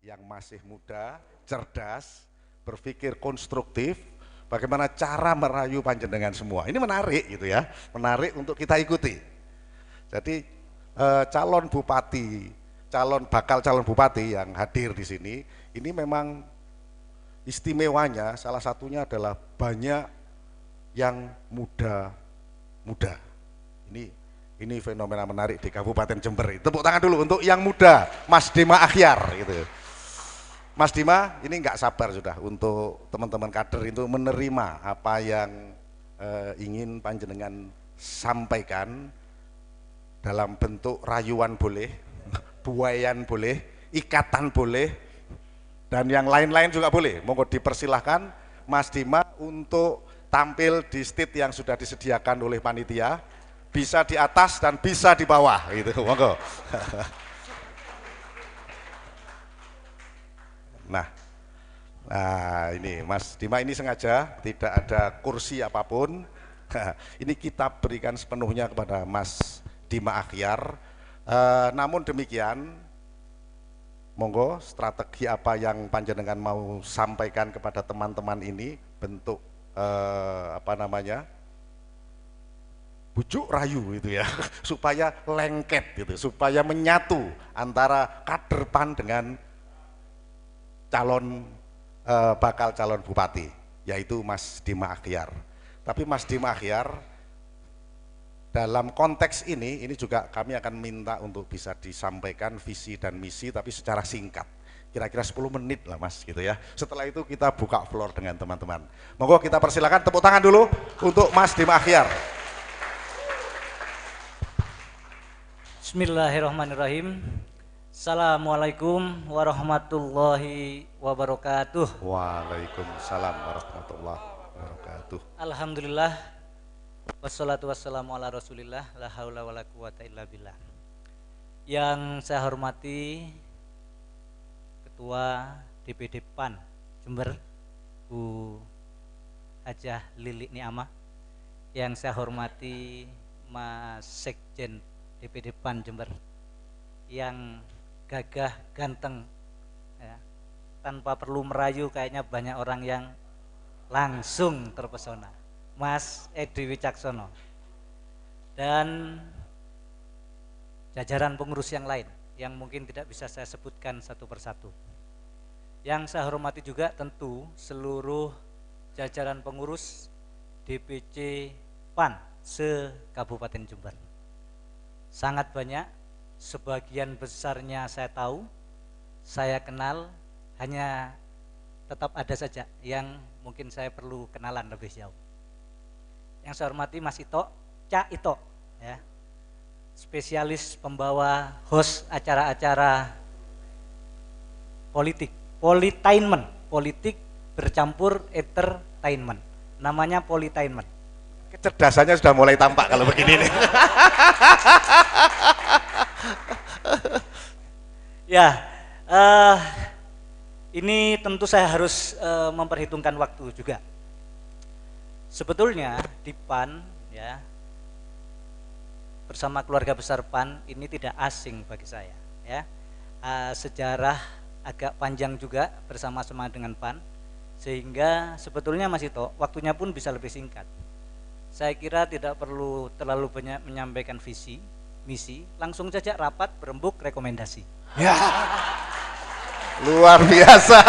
yang masih muda, cerdas, berpikir konstruktif, bagaimana cara merayu panjenengan semua. Ini menarik gitu ya, menarik untuk kita ikuti. Jadi calon bupati, bakal calon bupati yang hadir di sini, ini memang istimewanya salah satunya adalah banyak yang muda-muda. Ini fenomena menarik di Kabupaten Jember. Tepuk tangan dulu untuk yang muda, Mas Dima Akhyar gitu. Mas Dima ini nggak sabar sudah untuk teman-teman kader itu menerima apa yang ingin panjenengan sampaikan dalam bentuk rayuan boleh, buayan boleh, ikatan boleh, dan yang lain-lain juga boleh. Monggo dipersilahkan Mas Dima untuk tampil di stage yang sudah disediakan oleh panitia, bisa di atas dan bisa di bawah gitu. Monggo. Nah, ini Mas Dima ini sengaja tidak ada kursi apapun. Ini kita berikan sepenuhnya kepada Mas Dima Akhyar. Namun demikian, monggo strategi apa yang panjenengan mau sampaikan kepada teman-teman ini bentuk bujuk rayu itu ya, supaya lengket gitu, supaya menyatu antara kader PAN dengan bakal calon bupati, yaitu Mas Dima Akhyar. Tapi Mas Dima Akhyar dalam konteks ini juga kami akan minta untuk bisa disampaikan visi dan misi tapi secara singkat, kira-kira 10 menit lah Mas gitu ya. Setelah itu kita buka floor dengan teman-teman. Monggo kita persilakan, tepuk tangan dulu untuk Mas Dima Akhyar. Bismillahirrahmanirrahim. Assalamualaikum warahmatullahi wabarakatuh. Waalaikumsalam warahmatullahi wabarakatuh. Alhamdulillah, wassalatu wassalamu ala rasulillah, la haula wala quwata illa billah. Yang saya hormati Ketua DPD PAN Jember, Bu Hajah Lili Niamah. Yang saya hormati Mas Sekjen DPD PAN Jember, yang gagah, ganteng ya. Tanpa perlu merayu, kayaknya banyak orang yang langsung terpesona, Mas Edi Wicaksono, dan jajaran pengurus yang lain yang mungkin tidak bisa saya sebutkan satu persatu. Yang saya hormati juga tentu seluruh jajaran pengurus DPC PAN se-Kabupaten Jember. Sangat banyak, sebagian besarnya saya tahu, saya kenal, hanya tetap ada saja yang mungkin saya perlu kenalan lebih jauh. Yang saya hormati Mas Ito, Cak Ito ya, spesialis pembawa host acara-acara politik bercampur entertainment, namanya Politainment. Kecerdasannya sudah mulai tampak kalau begini nih. Ya, ini tentu saya harus memperhitungkan waktu juga. Sebetulnya di PAN ya, bersama keluarga besar PAN ini tidak asing bagi saya ya. Sejarah agak panjang juga bersama-sama dengan PAN, sehingga sebetulnya Mas Ito waktunya pun bisa lebih singkat. Saya kira tidak perlu terlalu banyak menyampaikan visi, misi, langsung saja rapat, berembuk, rekomendasi. Ya, luar biasa.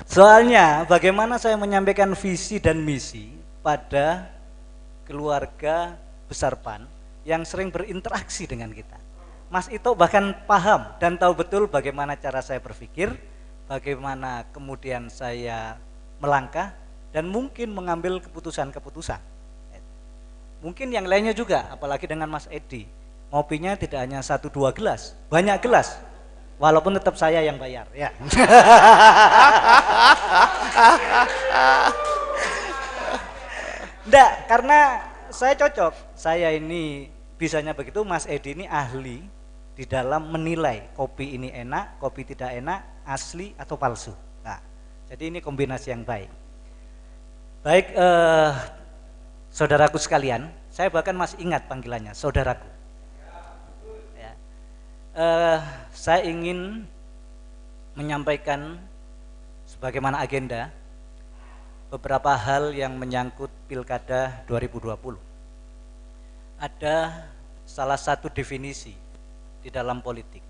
Soalnya bagaimana saya menyampaikan visi dan misi pada keluarga besar PAN yang sering berinteraksi dengan kita. Mas Ito bahkan paham dan tahu betul bagaimana cara saya berpikir, bagaimana kemudian saya melangkah dan mungkin mengambil keputusan-keputusan. Mungkin yang lainnya juga, apalagi dengan Mas Edi, ngopinya tidak hanya 1-2 gelas, banyak gelas, walaupun tetap saya yang bayar ya. Enggak, karena saya cocok, saya ini bisanya begitu, Mas Edi ini ahli di dalam menilai kopi ini enak, kopi tidak enak, asli atau palsu. Nah, jadi ini kombinasi yang baik. Baik, saudaraku sekalian, Saya bahkan masih ingat panggilannya, saudaraku. Ya. Saya ingin menyampaikan sebagaimana agenda beberapa hal yang menyangkut Pilkada 2020. Ada salah satu definisi di dalam politik.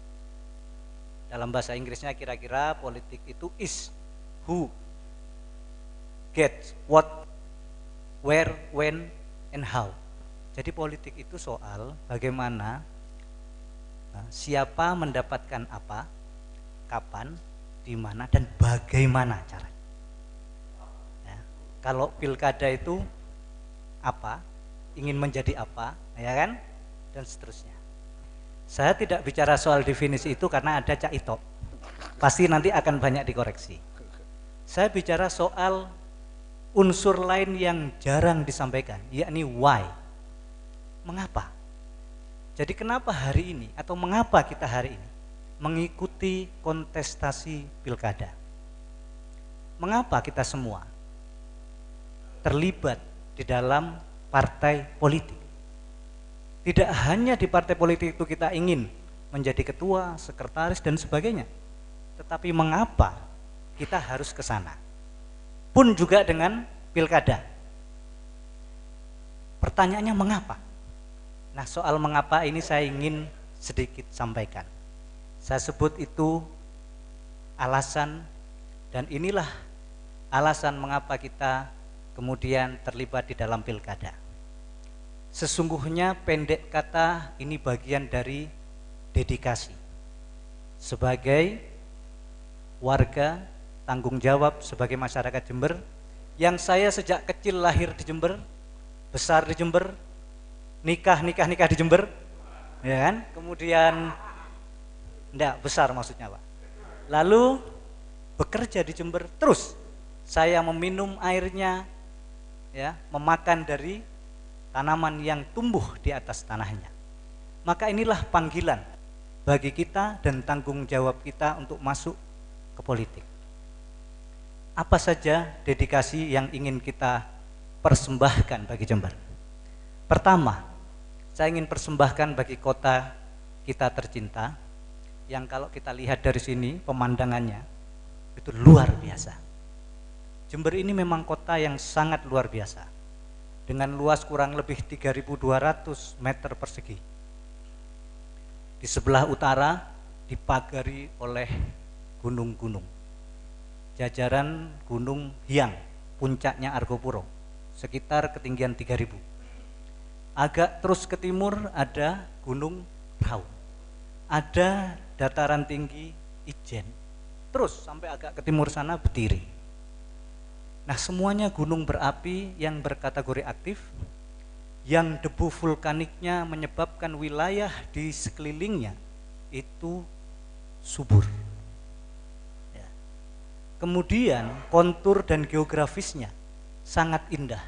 Dalam bahasa Inggrisnya kira-kira politik itu is who gets what, where, when, and how. Jadi politik itu soal bagaimana siapa mendapatkan apa, kapan, di mana, dan bagaimana caranya. Ya. Kalau pilkada itu apa, ingin menjadi apa, ya kan, dan seterusnya. Saya tidak bicara soal definisi itu karena ada Cak Ito. Pasti nanti akan banyak dikoreksi. Saya bicara soal unsur lain yang jarang disampaikan, yakni why. Mengapa? Jadi kenapa hari ini atau mengapa kita hari ini mengikuti kontestasi pilkada? Mengapa kita semua terlibat di dalam partai politik? Tidak hanya di partai politik itu kita ingin menjadi ketua, sekretaris, dan sebagainya. Tetapi mengapa kita harus ke sana? Pun juga dengan pilkada. Pertanyaannya mengapa? Nah, soal mengapa ini saya ingin sedikit sampaikan. Saya sebut itu alasan, dan inilah alasan mengapa kita kemudian terlibat di dalam pilkada. Sesungguhnya pendek kata ini bagian dari dedikasi. Sebagai warga tanggung jawab sebagai masyarakat Jember, yang saya sejak kecil lahir di Jember, besar di Jember, nikah di Jember, ya kan? Kemudian enggak besar maksudnya, Pak. Lalu bekerja di Jember, terus saya meminum airnya, ya, memakan dari tanaman yang tumbuh di atas tanahnya. Maka inilah panggilan bagi kita dan tanggung jawab kita untuk masuk ke politik. Apa saja dedikasi yang ingin kita persembahkan bagi Jember? Pertama, saya ingin persembahkan bagi kota kita tercinta, yang kalau kita lihat dari sini pemandangannya itu luar biasa. Jember ini memang kota yang sangat luar biasa, dengan luas kurang lebih 3.200 meter persegi. Di sebelah utara dipagari oleh gunung-gunung. Jajaran Gunung Hyang, puncaknya Argopuro, sekitar ketinggian 3.000. Agak terus ke timur ada Gunung Raung. Ada dataran tinggi Ijen. Terus sampai agak ke timur sana Betiri. Nah, semuanya gunung berapi yang berkategori aktif, yang debu vulkaniknya menyebabkan wilayah di sekelilingnya itu subur. Ya. Kemudian kontur dan geografisnya sangat indah,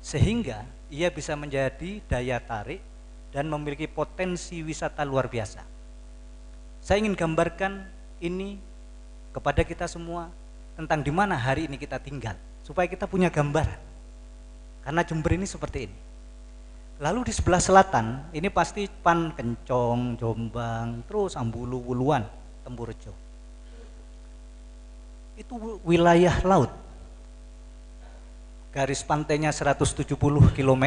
sehingga ia bisa menjadi daya tarik dan memiliki potensi wisata luar biasa. Saya ingin gambarkan ini kepada kita semua tentang di mana hari ini kita tinggal, supaya kita punya gambaran. Karena Jember ini seperti ini. Lalu di sebelah selatan, ini pasti Pan Kencong, Jombang, terus Ambulu, Wuluan, Tempurejo. Itu wilayah laut. Garis pantainya 170 km,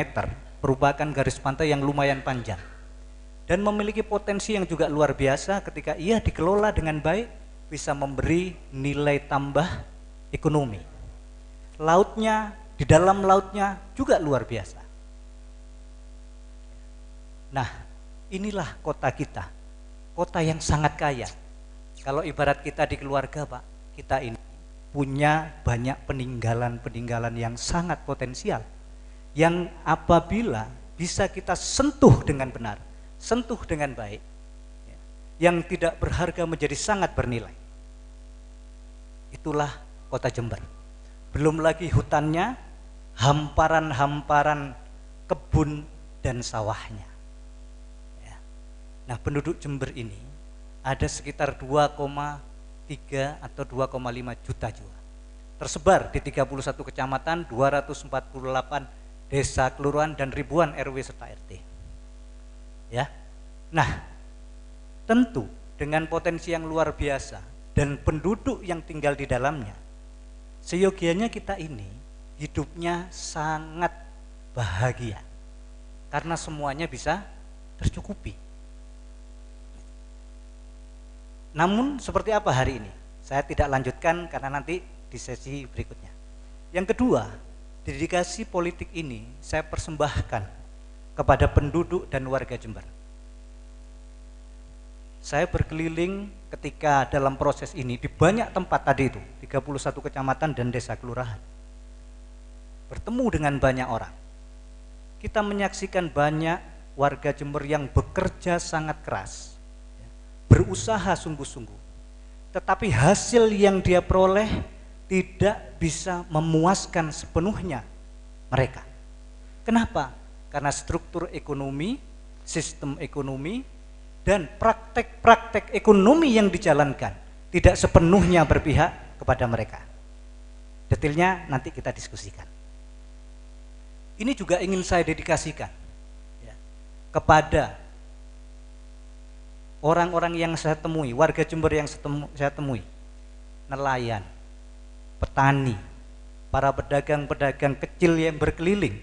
merupakan garis pantai yang lumayan panjang. Dan memiliki potensi yang juga luar biasa ketika ia dikelola dengan baik, bisa memberi nilai tambah ekonomi. Lautnya, di dalam lautnya juga luar biasa. Nah, inilah kota kita, kota yang sangat kaya. Kalau ibarat kita di keluarga, Pak, kita ini punya banyak peninggalan-peninggalan yang sangat potensial, yang apabila bisa kita sentuh dengan benar, sentuh dengan baik, yang tidak berharga menjadi sangat bernilai. Itulah kota Jember. Belum lagi hutannya, hamparan-hamparan kebun dan sawahnya. Ya. Nah, penduduk Jember ini ada sekitar 2,3 atau 2,5 juta jiwa. Tersebar di 31 kecamatan, 248 desa, kelurahan, dan ribuan RW serta RT. Ya. Nah, tentu dengan potensi yang luar biasa dan penduduk yang tinggal di dalamnya, seyogianya kita ini hidupnya sangat bahagia karena semuanya bisa tercukupi. Namun seperti apa hari ini? Saya tidak lanjutkan karena nanti di sesi berikutnya. Yang kedua, dedikasi politik ini saya persembahkan kepada penduduk dan warga Jember. Saya berkeliling ketika dalam proses ini di banyak tempat tadi itu, 31 kecamatan dan desa kelurahan. Bertemu dengan banyak orang. Kita menyaksikan banyak warga Jember yang bekerja sangat keras, berusaha sungguh-sungguh. Tetapi hasil yang dia peroleh tidak bisa memuaskan sepenuhnya mereka. Kenapa? Karena struktur ekonomi, sistem ekonomi, dan praktek-praktek ekonomi yang dijalankan tidak sepenuhnya berpihak kepada mereka. Detailnya nanti kita diskusikan. Ini juga ingin saya dedikasikan ya, kepada orang-orang yang saya temui, warga Jember yang saya temui, nelayan, petani, para pedagang-pedagang kecil yang berkeliling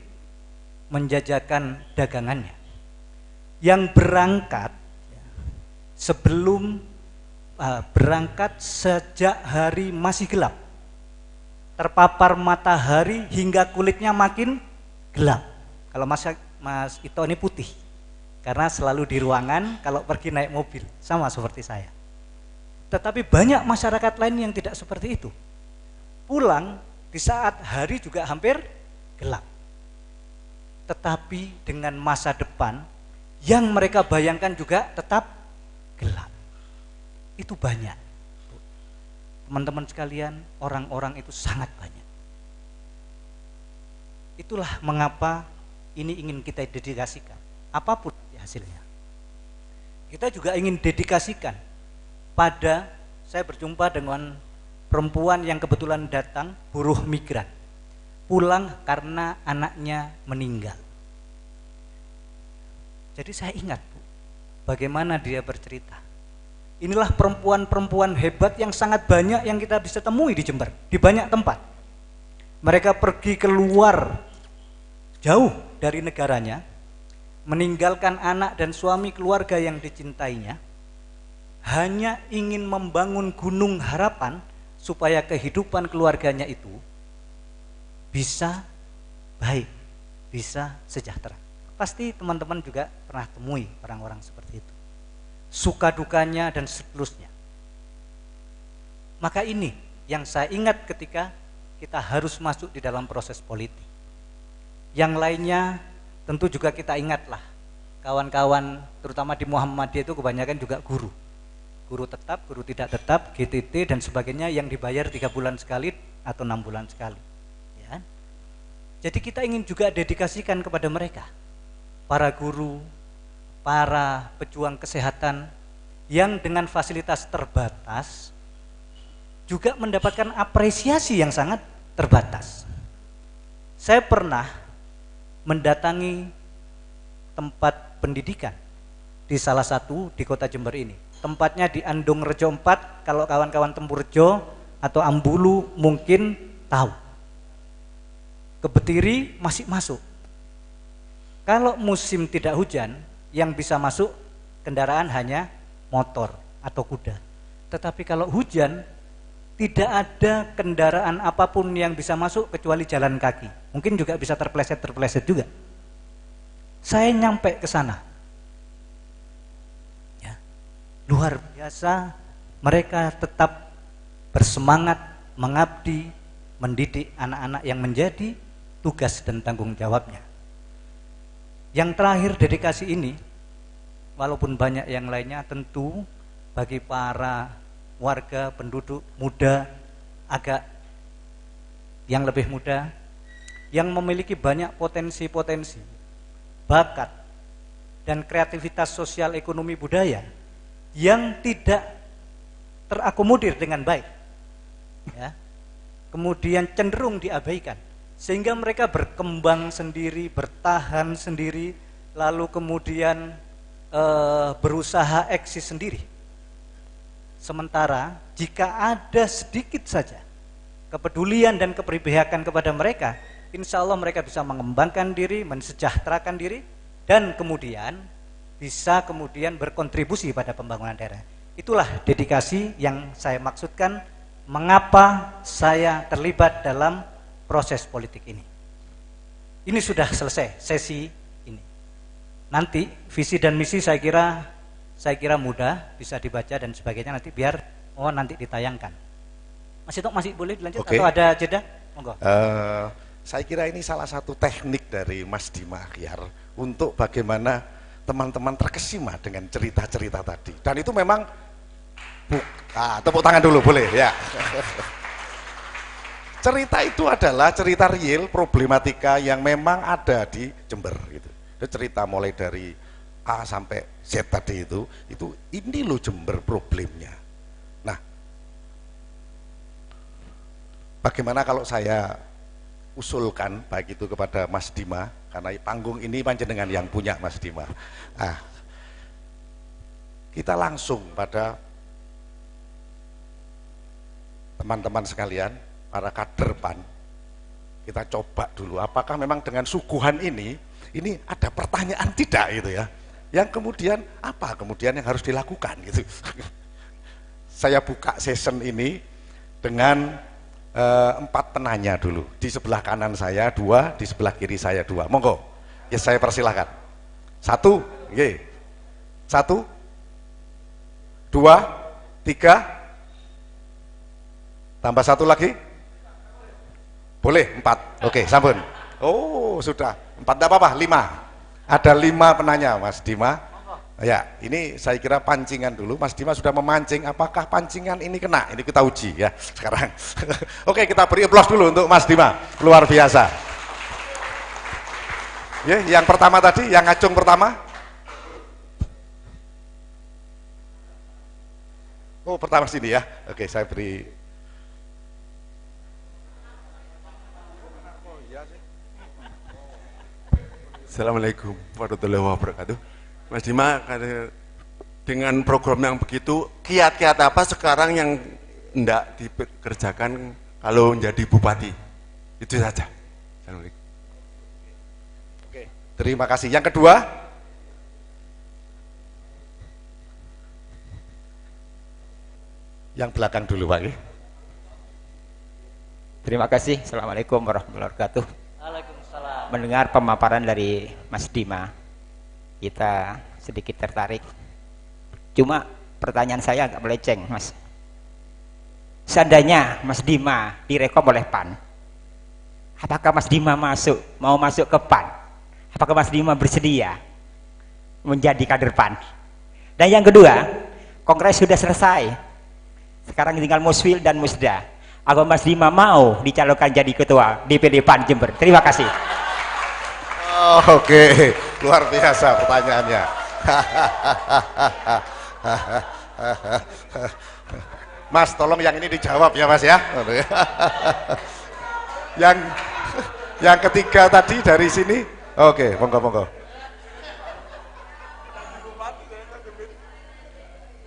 menjajakan dagangannya, yang berangkat sebelum berangkat sejak hari masih gelap, terpapar matahari hingga kulitnya makin gelap. Kalau Mas Ito ini putih karena selalu di ruangan, kalau pergi naik mobil sama seperti saya. Tetapi banyak masyarakat lain yang tidak seperti itu. Pulang di saat hari juga hampir gelap, tetapi dengan masa depan yang mereka bayangkan juga tetap gelap. Itu banyak, teman-teman sekalian, orang-orang itu sangat banyak. Itulah mengapa ini ingin kita dedikasikan, apapun hasilnya. Kita juga ingin dedikasikan pada, saya berjumpa dengan perempuan yang kebetulan datang, buruh migran, pulang karena anaknya meninggal. Jadi saya ingat, Bu, bagaimana dia bercerita. Inilah perempuan-perempuan hebat yang sangat banyak yang kita bisa temui di Jember, di banyak tempat. Mereka pergi keluar jauh dari negaranya, meninggalkan anak dan suami keluarga yang dicintainya, hanya ingin membangun gunung harapan supaya kehidupan keluarganya itu bisa baik, bisa sejahtera. Pasti teman-teman juga pernah temui orang-orang seperti itu, suka dukanya dan seterusnya. Maka ini yang saya ingat ketika kita harus masuk di dalam proses politik. Yang lainnya tentu juga kita ingatlah, kawan-kawan terutama di Muhammadiyah itu kebanyakan juga guru tetap, guru tidak tetap, GTT dan sebagainya yang dibayar 3 bulan sekali atau 6 bulan sekali ya. Jadi kita ingin juga dedikasikan kepada mereka, para guru, para pejuang kesehatan yang dengan fasilitas terbatas juga mendapatkan apresiasi yang sangat terbatas. Saya pernah mendatangi tempat pendidikan di salah satu di kota Jember ini. Tempatnya di Andung Rejo 4, kalau kawan-kawan Tempurjo atau Ambulu mungkin tahu. Kebetiri masih masuk. Kalau musim tidak hujan, yang bisa masuk kendaraan hanya motor atau kuda. Tetapi kalau hujan, tidak ada kendaraan apapun yang bisa masuk kecuali jalan kaki. Mungkin juga bisa terpleset juga. Saya nyampe ke sana. Luar biasa, mereka tetap bersemangat mengabdi, mendidik anak-anak yang menjadi tugas dan tanggung jawabnya. Yang terakhir, dedikasi ini, walaupun banyak yang lainnya, tentu bagi para warga penduduk muda, agak yang lebih muda, yang memiliki banyak potensi-potensi, bakat, dan kreativitas sosial ekonomi budaya yang tidak terakomodir dengan baik ya, kemudian cenderung diabaikan. sehingga mereka berkembang sendiri, bertahan sendiri, lalu kemudian berusaha eksis sendiri. Sementara jika ada sedikit saja kepedulian dan keberpihakan kepada mereka, insya Allah mereka bisa mengembangkan diri, mensejahterakan diri, dan kemudian bisa kemudian berkontribusi pada pembangunan daerah. Itulah dedikasi yang saya maksudkan, mengapa saya terlibat dalam proses politik ini. Ini sudah selesai sesi ini. Nanti visi dan misi saya kira mudah bisa dibaca dan sebagainya, nanti biar nanti ditayangkan. Mas Ito masih boleh dilanjut atau ada jeda? Monggo. Saya kira ini salah satu teknik dari Mas Dima Akhyar untuk bagaimana teman-teman terkesima dengan cerita-cerita tadi. Dan itu memang tepuk tangan dulu boleh ya. Cerita itu adalah cerita real, problematika yang memang ada di Jember gitu. Cerita mulai dari A sampai Z tadi itu ini loh Jember problemnya. Nah, bagaimana kalau saya usulkan baik itu kepada Mas Dima, karena panggung ini panjenengan yang punya Mas Dima. Kita langsung pada teman-teman sekalian, para kader PAN, kita coba dulu apakah memang dengan suguhan ini ada pertanyaan tidak gitu ya, yang kemudian apa kemudian yang harus dilakukan gitu. Saya buka session ini dengan 4 penanya dulu, di sebelah kanan saya 2, di sebelah kiri saya 2, monggo ya, saya persilahkan. 1, 1, 2, 3, tambah 1 lagi, boleh 4, oke, sampun. Oh sudah 4, tidak apa-apa, 5. Ada 5 penanya Mas Dima. Ya, ini saya kira pancingan dulu. Mas Dima sudah memancing, apakah pancingan ini kena? Ini kita uji ya sekarang. Oke, kita beri aplaus dulu untuk Mas Dima, luar biasa. Ya, yang pertama tadi, yang ngacung pertama. Oh, pertama sini ya. Oke, saya beri. Assalamualaikum warahmatullahi wabarakatuh. Mas Dima, dengan program yang begitu, kiat-kiat apa sekarang yang tidak dikerjakan kalau menjadi bupati? Itu saja. Assalamualaikum. Oke, terima kasih. Yang kedua, yang belakang dulu Pak. Terima kasih. Assalamualaikum warahmatullahi wabarakatuh. Waalaikumsalam. Mendengar pemaparan dari Mas Dima, kita sedikit tertarik. Cuma pertanyaan saya agak melenceng, Mas. Seandainya Mas Dima direkom oleh PAN, apakah Mas Dima mau masuk ke PAN? Apakah Mas Dima bersedia menjadi kader PAN? Dan yang kedua, kongres sudah selesai. Sekarang tinggal Muswil dan Musda. Apa Mas Dima mau dicalonkan jadi ketua DPD PAN Jember? Terima kasih. Oh, oke, luar biasa pertanyaannya. Mas, tolong yang ini dijawab ya Mas ya. yang ketiga tadi dari sini. Oke, monggo.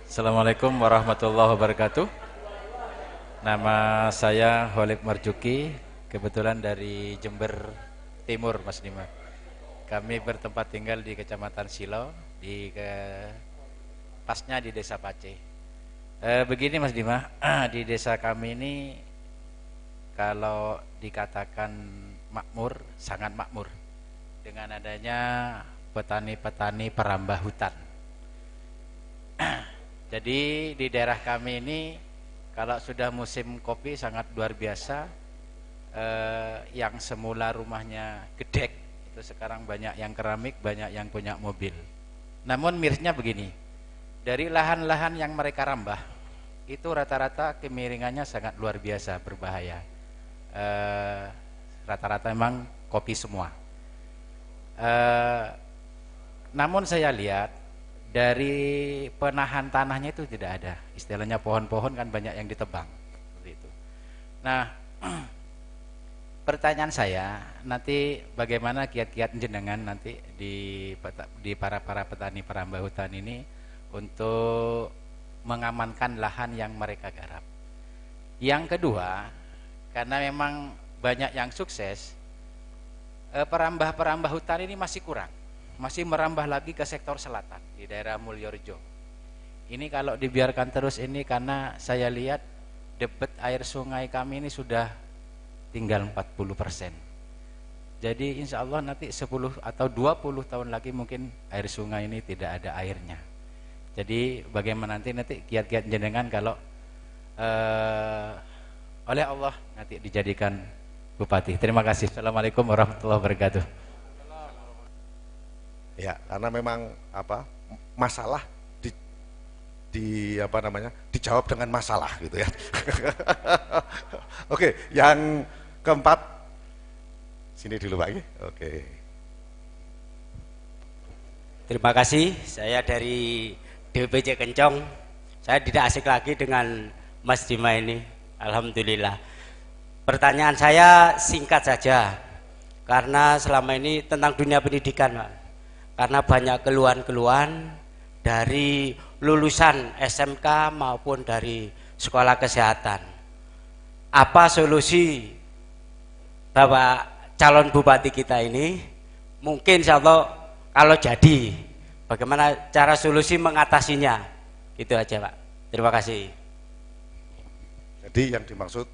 Assalamualaikum warahmatullahi wabarakatuh. Nama saya Holib Marjuki, kebetulan dari Jember Timur, Mas Dima. Kami bertempat tinggal di Kecamatan Silo, pasnya di Desa Pace. Begini Mas Dima, di desa kami ini kalau dikatakan makmur, sangat makmur dengan adanya petani-petani perambah hutan. Jadi di daerah kami ini kalau sudah musim kopi sangat luar biasa. Yang semula rumahnya gedek itu sekarang banyak yang keramik, banyak yang punya mobil. Namun mirisnya begini, dari lahan-lahan yang mereka rambah itu rata-rata kemiringannya sangat luar biasa, berbahaya. Rata-rata memang kopi semua. Namun saya lihat dari penahan tanahnya itu tidak ada, istilahnya pohon-pohon kan banyak yang ditebang seperti itu. Nah, pertanyaan saya nanti bagaimana kiat-kiat jenengan nanti di para petani perambah hutan ini untuk mengamankan lahan yang mereka garap. Yang kedua, karena memang banyak yang sukses, perambah hutan ini masih kurang, masih merambah lagi ke sektor selatan di daerah Mulyorejo. Ini kalau dibiarkan terus ini, karena saya lihat debit air sungai kami ini sudah tinggal 40%. Jadi insya Allah nanti 10 atau 20 tahun lagi mungkin air sungai ini tidak ada airnya. Jadi bagaimana nanti kiat-kiat jenengan kalau oleh Allah nanti dijadikan bupati. Terima kasih. Assalamualaikum warahmatullahi wabarakatuh. Ya, karena memang masalah dijawab dengan masalah gitu ya. Oke, yang keempat sini dulu Pak. Oke. Terima kasih. Saya dari DPC Kencong. Saya tidak asik lagi dengan Mas Dima ini. Alhamdulillah. Pertanyaan saya singkat saja, karena selama ini tentang dunia pendidikan, Pak. Karena banyak keluhan-keluhan dari lulusan SMK maupun dari sekolah kesehatan. Apa solusi Bapak calon bupati kita ini? Mungkin insya Allah kalau jadi, bagaimana cara solusi mengatasinya? Gitu aja Pak. Terima kasih. Jadi yang dimaksud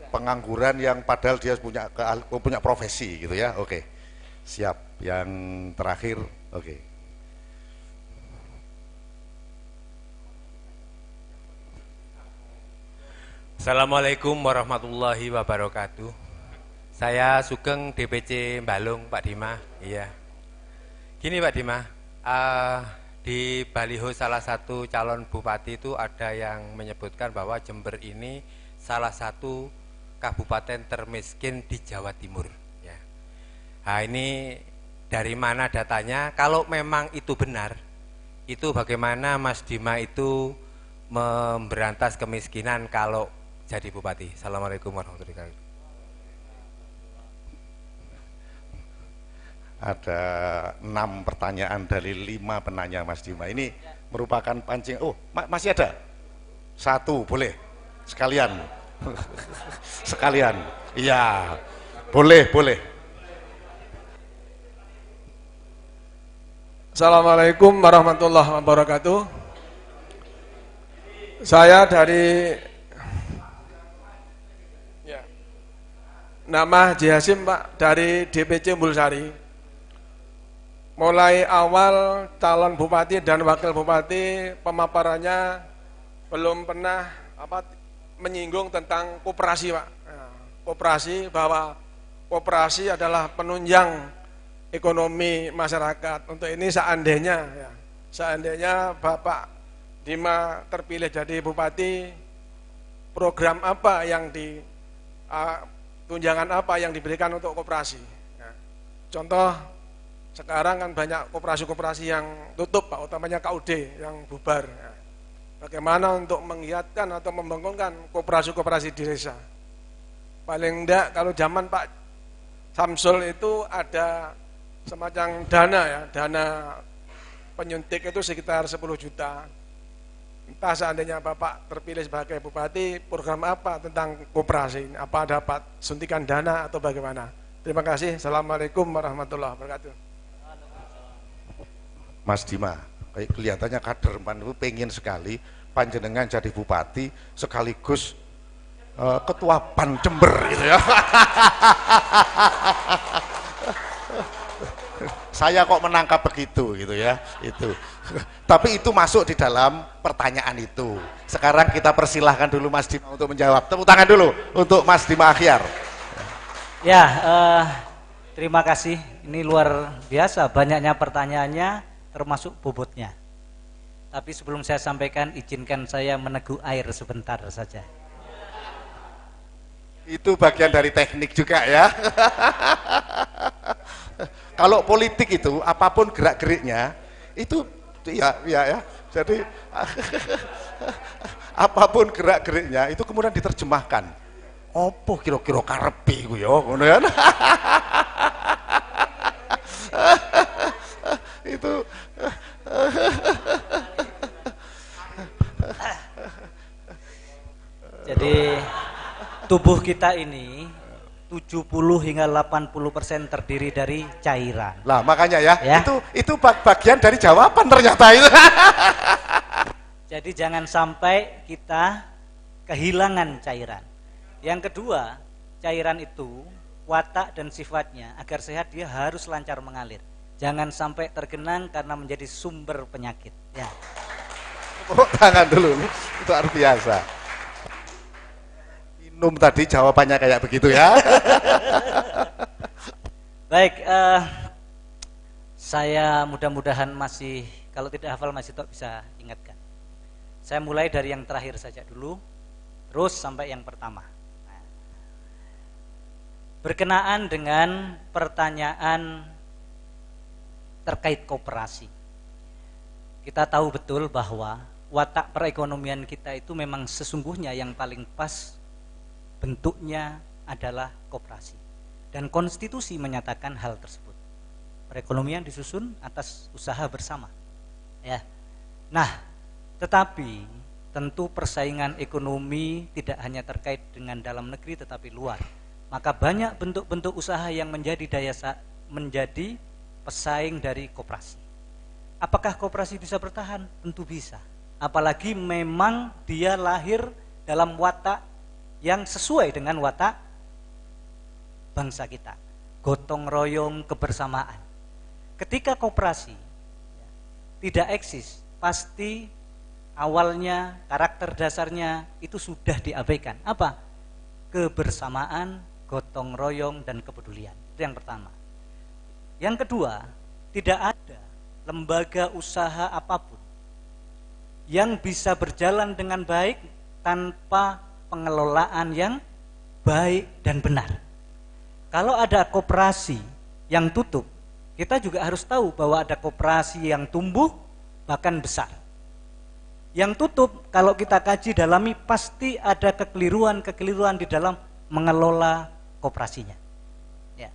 pengangguran yang padahal dia punya profesi gitu ya. Oke. Siap. Yang terakhir, oke. Assalamualaikum warahmatullahi wabarakatuh. Saya Sugeng DPC Balung Pak Dima. Iya. Gini Pak Dima, di baliho salah satu calon bupati itu ada yang menyebutkan bahwa Jember ini salah satu kabupaten termiskin di Jawa Timur. Ya. Nah ini dari mana datanya? Kalau memang itu benar, itu bagaimana Mas Dima itu memberantas kemiskinan kalau jadi bupati? Assalamualaikum warahmatullahi wabarakatuh. Ada 6 pertanyaan dari 5 penanya Mas Dima. Ini merupakan pancing. Oh, masih ada? 1, boleh? Sekalian. Sekalian. Iya. Boleh, boleh. Assalamualaikum warahmatullahi wabarakatuh. Saya dari nama Haji Hasim Pak, dari DPC Mulsari. Mulai awal calon bupati dan wakil bupati pemaparannya belum pernah menyinggung tentang koperasi Pak. Koperasi, bahwa koperasi adalah penunjang ekonomi masyarakat. Untuk ini seandainya Bapak Dima terpilih jadi bupati, program apa yang tunjangan apa yang diberikan untuk koperasi? Contoh sekarang kan banyak koperasi-koperasi yang tutup Pak, utamanya KUD yang bubar. Bagaimana untuk menggiatkan atau membangunkan koperasi-koperasi di desa? Paling enggak kalau zaman Pak Samsul itu ada semacam dana penyuntik itu sekitar 10 juta. Entah seandainya Bapak terpilih sebagai bupati, program apa tentang koperasi? Apa dapat suntikan dana atau bagaimana? Terima kasih. Assalamualaikum warahmatullahi wabarakatuh. Mas Dima, kelihatannya kader PAN itu pengen sekali panjenengan jadi bupati sekaligus ketua PAN Jember gitu ya. Saya kok menangkap begitu gitu ya, itu. Tapi itu masuk di dalam pertanyaan itu. Sekarang kita persilahkan dulu Mas Dima untuk menjawab. Tepuk tangan dulu untuk Mas Dima Akhyar. Ya, terima kasih. Ini luar biasa banyaknya pertanyaannya, termasuk bobotnya. Tapi sebelum saya sampaikan, izinkan saya meneguk air sebentar saja. Itu bagian dari teknik juga ya. Kalau politik itu apapun gerak-geriknya itu ya. Jadi apapun gerak-geriknya itu kemudian diterjemahkan Opo kira-kira karepe iku ya ngono kan. Itu jadi tubuh kita ini 70 hingga 80% terdiri dari cairan. lah makanya ya, Ya. itu bagian dari jawaban ternyata itu. Jadi jangan sampai kita kehilangan cairan. Yang kedua, cairan itu watak dan sifatnya agar sehat dia harus lancar mengalir. Jangan sampai tergenang karena menjadi sumber penyakit. Ya. Tepuk tangan dulu, itu luar biasa. Minum tadi jawabannya kayak begitu ya. Baik, saya mudah-mudahan masih, kalau tidak hafal masih bisa ingatkan. Saya mulai dari yang terakhir saja dulu, terus sampai yang pertama. Berkenaan dengan pertanyaan terkait koperasi. Kita tahu betul bahwa watak perekonomian kita itu memang sesungguhnya yang paling pas bentuknya adalah koperasi. Dan konstitusi menyatakan hal tersebut. Perekonomian disusun atas usaha bersama. Ya. Nah, tetapi tentu persaingan ekonomi tidak hanya terkait dengan dalam negeri tetapi luar. Maka banyak bentuk-bentuk usaha yang menjadi menjadi pesaing dari koperasi. Apakah koperasi bisa bertahan? Tentu bisa. Apalagi memang dia lahir dalam watak yang sesuai dengan watak bangsa kita. Gotong royong kebersamaan. Ketika koperasi tidak eksis, pasti awalnya karakter dasarnya itu sudah diabaikan. Apa? Kebersamaan, gotong royong dan kepedulian. Itu yang pertama. Yang kedua, tidak ada lembaga usaha apapun yang bisa berjalan dengan baik tanpa pengelolaan yang baik dan benar. Kalau ada koperasi yang tutup, kita juga harus tahu bahwa ada koperasi yang tumbuh bahkan besar. Yang tutup kalau kita kaji dalami pasti ada kekeliruan-kekeliruan di dalam mengelola koperasinya. Ya.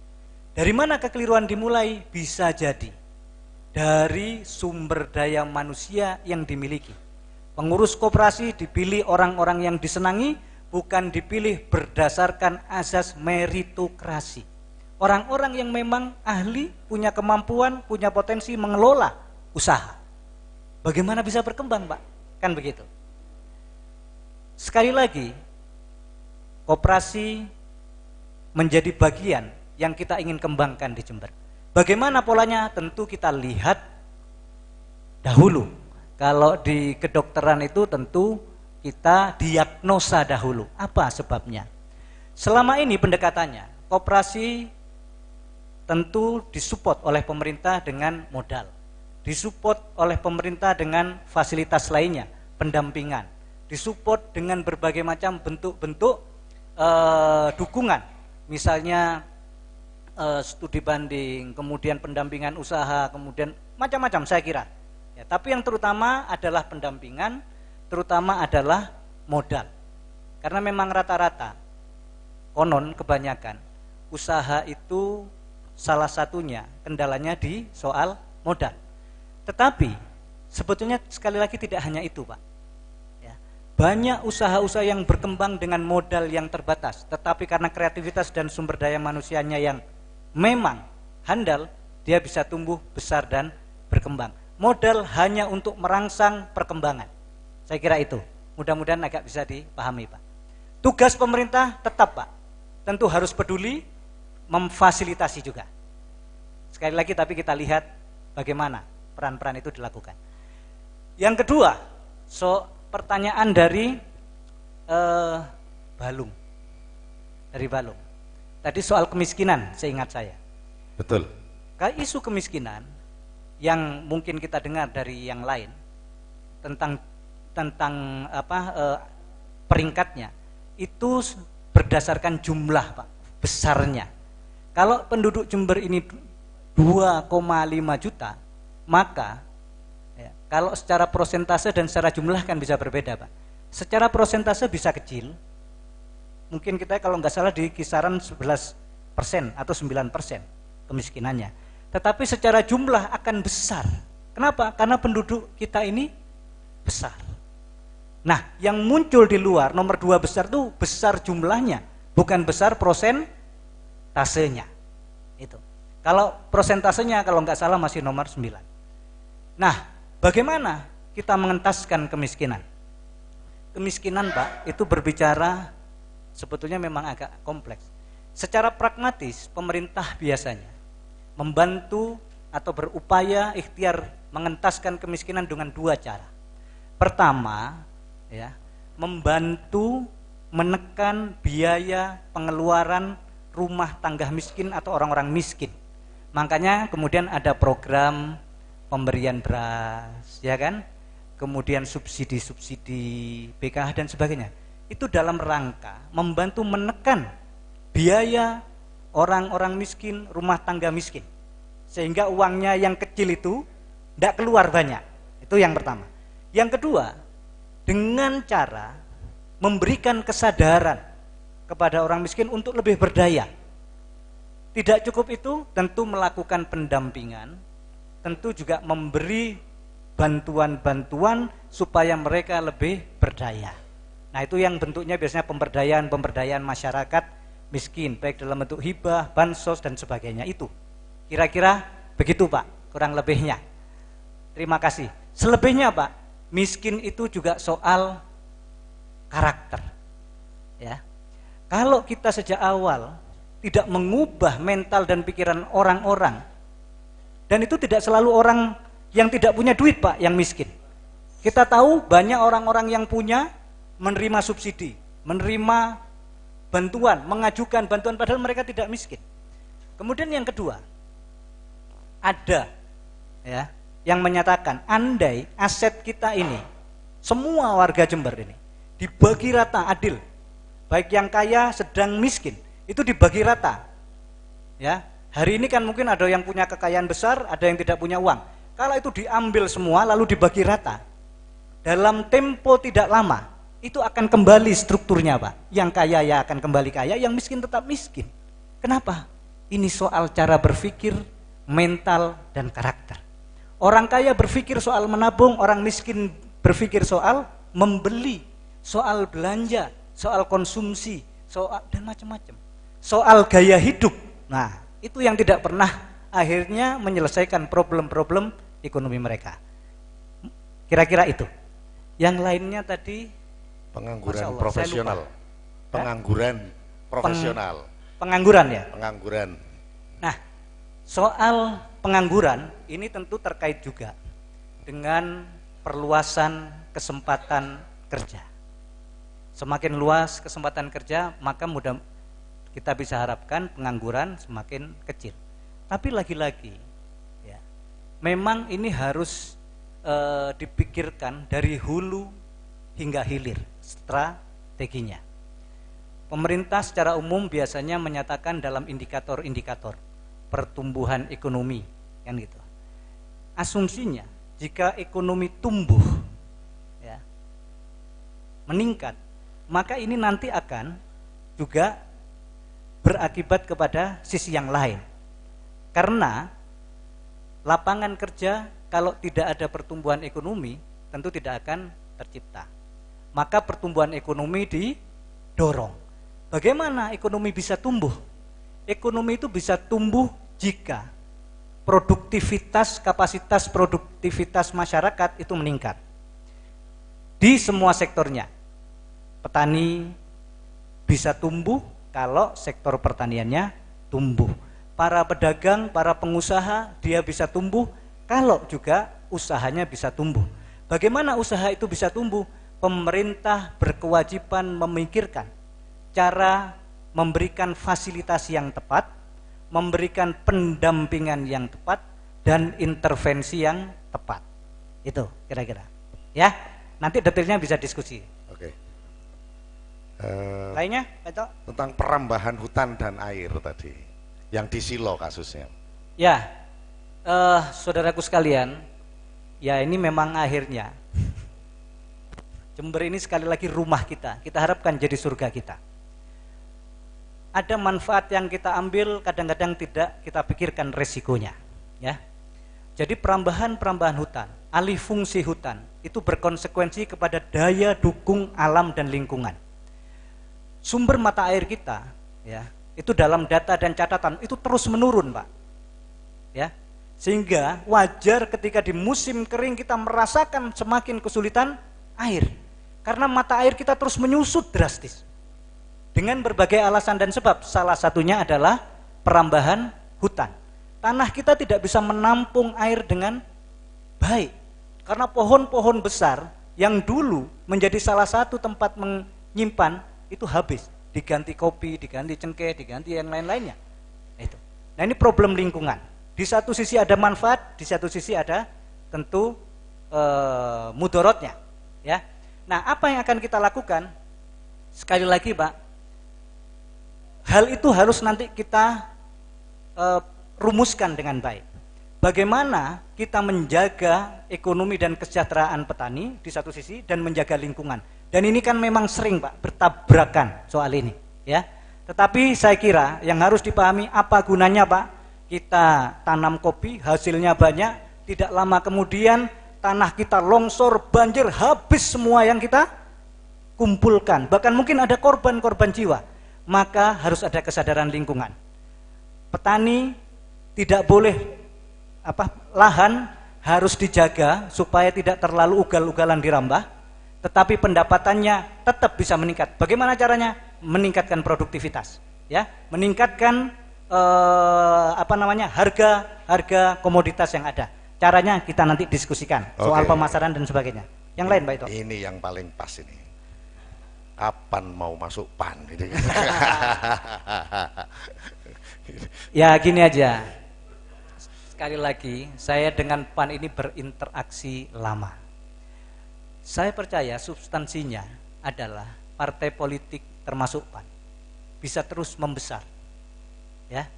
Dari mana kekeliruan dimulai? Bisa jadi dari sumber daya manusia yang dimiliki. Pengurus koperasi dipilih orang-orang yang disenangi, bukan dipilih berdasarkan asas meritokrasi. Orang-orang yang memang ahli, punya kemampuan, punya potensi mengelola usaha. Bagaimana bisa berkembang, Pak? Kan begitu. Sekali lagi, koperasi menjadi bagian yang kita ingin kembangkan di Jember. Bagaimana polanya? Tentu kita lihat dahulu. Kalau di kedokteran itu tentu kita diagnosa dahulu. Apa sebabnya? Selama ini pendekatannya, koperasi tentu disupport oleh pemerintah dengan modal. Disupport oleh pemerintah dengan fasilitas lainnya, pendampingan. Disupport dengan berbagai macam bentuk-bentuk dukungan. Misalnya studi banding, kemudian pendampingan usaha, kemudian macam-macam saya kira. Ya, tapi yang terutama adalah pendampingan, terutama adalah modal. Karena memang rata-rata, konon kebanyakan, usaha itu salah satunya kendalanya di soal modal. Tetapi sebetulnya sekali lagi tidak hanya itu, Pak. Ya, banyak usaha-usaha yang berkembang dengan modal yang terbatas, tetapi karena kreativitas dan sumber daya manusianya yang memang handal, dia bisa tumbuh besar dan berkembang. Modal hanya untuk merangsang perkembangan. Saya kira itu. Mudah-mudahan agak bisa dipahami, Pak. Tugas pemerintah tetap, Pak, tentu harus peduli, memfasilitasi juga. Sekali lagi tapi kita lihat bagaimana peran-peran itu dilakukan. Yang kedua, pertanyaan dari Balung. Dari Balung. Tadi soal kemiskinan, seingat saya. Betul. Kalau isu kemiskinan yang mungkin kita dengar dari yang lain tentang peringkatnya itu berdasarkan jumlah, Pak, besarnya. Kalau penduduk Jember ini 2,5 juta, maka ya, kalau secara prosentase dan secara jumlah kan bisa berbeda, Pak. Secara prosentase bisa kecil, mungkin kita kalau nggak salah di kisaran 11% atau 9% kemiskinannya. Tetapi secara jumlah akan besar. Kenapa? Karena penduduk kita ini besar. Nah, yang muncul di luar nomor 2 besar itu besar jumlahnya, bukan besar prosentasenya. Itu. Kalau prosentasenya kalau nggak salah masih nomor 9. Nah, bagaimana kita mengentaskan kemiskinan? Kemiskinan, Pak, itu berbicara sebetulnya memang agak kompleks. Secara pragmatis, pemerintah biasanya membantu atau berupaya ikhtiar mengentaskan kemiskinan dengan 2 cara. Pertama, ya, membantu menekan biaya pengeluaran rumah tangga miskin atau orang-orang miskin. Makanya kemudian ada program pemberian beras, ya kan? Kemudian subsidi-subsidi PKH dan sebagainya. Itu dalam rangka membantu menekan biaya orang-orang miskin, rumah tangga miskin. Sehingga uangnya yang kecil itu tidak keluar banyak. Itu yang pertama. Yang kedua, dengan cara memberikan kesadaran kepada orang miskin untuk lebih berdaya. Tidak cukup itu, tentu melakukan pendampingan, tentu juga memberi bantuan-bantuan supaya mereka lebih berdaya. Nah, itu yang bentuknya biasanya pemberdayaan masyarakat miskin, baik dalam bentuk hibah, bansos dan sebagainya. Itu kira-kira begitu, Pak, kurang lebihnya. Terima kasih. Selebihnya, Pak, miskin itu juga soal karakter. Ya. Kalau kita sejak awal tidak mengubah mental dan pikiran orang-orang, dan itu tidak selalu orang yang tidak punya duit, Pak, yang miskin. Kita tahu banyak orang-orang yang punya menerima subsidi, menerima bantuan, mengajukan bantuan padahal mereka tidak miskin. Kemudian yang kedua, ada ya yang menyatakan andai aset kita ini, semua warga Jember ini dibagi rata adil, baik yang kaya, sedang, miskin, itu dibagi rata. Ya, hari ini kan mungkin ada yang punya kekayaan besar, ada yang tidak punya uang. Kalau itu diambil semua lalu dibagi rata, dalam tempo tidak lama itu akan kembali strukturnya, Pak. Yang kaya ya akan kembali kaya, yang miskin tetap miskin. Kenapa? Ini soal cara berpikir, mental dan karakter. Orang kaya berpikir soal menabung, orang miskin berpikir soal membeli, soal belanja, soal konsumsi, soal dan macam-macam. Soal gaya hidup. Nah, itu yang tidak pernah akhirnya menyelesaikan problem-problem ekonomi mereka. Kira-kira itu. Yang lainnya tadi pengangguran Allah, profesional. Pengangguran profesional. Pengangguran ya? Pengangguran. Nah, soal pengangguran ini tentu terkait juga dengan perluasan kesempatan kerja. Semakin luas kesempatan kerja, maka mudah kita bisa harapkan pengangguran semakin kecil. Tapi lagi-lagi, ya, memang ini harus dipikirkan dari hulu hingga hilir strateginya. Pemerintah secara umum biasanya menyatakan dalam indikator-indikator pertumbuhan ekonomi, kan gitu. Asumsinya jika ekonomi tumbuh, ya, meningkat, maka ini nanti akan juga berakibat kepada sisi yang lain. Karena lapangan kerja kalau tidak ada pertumbuhan ekonomi tentu tidak akan tercipta. Maka pertumbuhan ekonomi didorong. Bagaimana ekonomi bisa tumbuh? Ekonomi itu bisa tumbuh jika produktivitas, kapasitas produktivitas masyarakat itu meningkat. Di semua sektornya. Petani bisa tumbuh kalau sektor pertaniannya tumbuh. Para pedagang, para pengusaha dia bisa tumbuh kalau juga usahanya bisa tumbuh. Bagaimana usaha itu bisa tumbuh? Pemerintah berkewajiban memikirkan cara memberikan fasilitas yang tepat, memberikan pendampingan yang tepat, dan intervensi yang tepat. Itu kira-kira. Ya, nanti detailnya bisa diskusi. Oke. Lainnya, Pak? Tentang perambahan hutan dan air tadi, yang di Silo kasusnya. Ya, saudaraku sekalian, ya ini memang akhirnya Jember ini sekali lagi rumah kita. Kita harapkan jadi surga kita. ada manfaat yang kita ambil, kadang-kadang tidak kita pikirkan resikonya, ya. Jadi perambahan hutan, alih fungsi hutan itu berkonsekuensi kepada daya dukung alam dan lingkungan. Sumber mata air kita, ya, itu dalam data dan catatan itu terus menurun, Pak. Ya. Sehingga wajar ketika di musim kering kita merasakan semakin kesulitan air. Karena mata air kita terus menyusut drastis. Dengan berbagai alasan dan sebab, salah satunya adalah perambahan hutan. Tanah kita tidak bisa menampung air dengan baik. Karena pohon-pohon besar yang dulu menjadi salah satu tempat menyimpan itu habis. Diganti kopi, diganti cengkeh, diganti yang lain-lainnya. Itu. Nah, ini problem lingkungan. Di satu sisi ada manfaat, di satu sisi ada tentu mudorotnya. Ya. Nah, apa yang akan kita lakukan? Sekali lagi, Pak, hal itu harus nanti kita rumuskan dengan baik. Bagaimana kita menjaga ekonomi dan kesejahteraan petani di satu sisi dan menjaga lingkungan. Dan ini kan memang sering, Pak, bertabrakan soal ini, ya. Tetapi saya kira yang harus dipahami, apa gunanya, Pak, kita tanam kopi, hasilnya banyak, tidak lama kemudian tanah kita longsor, banjir, habis semua yang kita kumpulkan. Bahkan mungkin ada korban-korban jiwa. Maka harus ada kesadaran lingkungan. Petani tidak boleh lahan harus dijaga supaya tidak terlalu ugal-ugalan dirambah, tetapi pendapatannya tetap bisa meningkat. Bagaimana caranya? Meningkatkan produktivitas, ya, meningkatkan harga komoditas yang ada. Caranya kita nanti diskusikan soal pemasaran dan sebagainya. Yang lain, Pak Ito. Ini yang paling pas ini. Kapan mau masuk PAN? Ya gini aja. Sekali lagi, saya dengan PAN ini berinteraksi lama. Saya percaya substansinya adalah partai politik termasuk PAN bisa terus membesar, ya,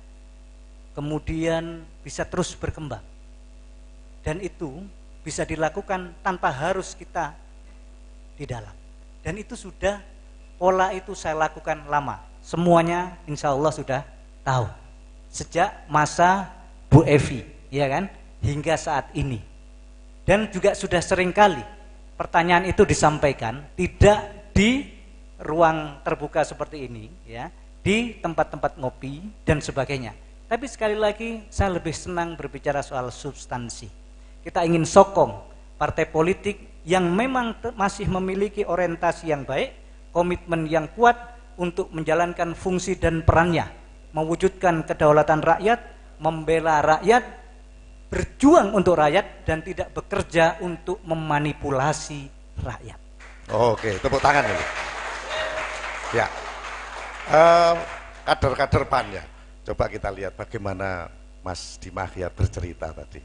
kemudian bisa terus berkembang, dan itu bisa dilakukan tanpa harus kita di dalam. Dan itu sudah, pola itu saya lakukan lama, semuanya insya Allah sudah tahu sejak masa Bu Evi, ya kan, hingga saat ini. Dan juga sudah seringkali pertanyaan itu disampaikan, tidak di ruang terbuka seperti ini, ya, di tempat-tempat ngopi dan sebagainya. Tapi sekali lagi saya lebih senang berbicara soal substansi. Kita ingin sokong partai politik yang memang masih memiliki orientasi yang baik, komitmen yang kuat untuk menjalankan fungsi dan perannya, mewujudkan kedaulatan rakyat, membela rakyat, berjuang untuk rakyat, dan tidak bekerja untuk memanipulasi rakyat. Oke, tepuk tangan dulu. Ya, kader-kader PAN ya. Coba kita lihat bagaimana Mas Dimahya bercerita tadi.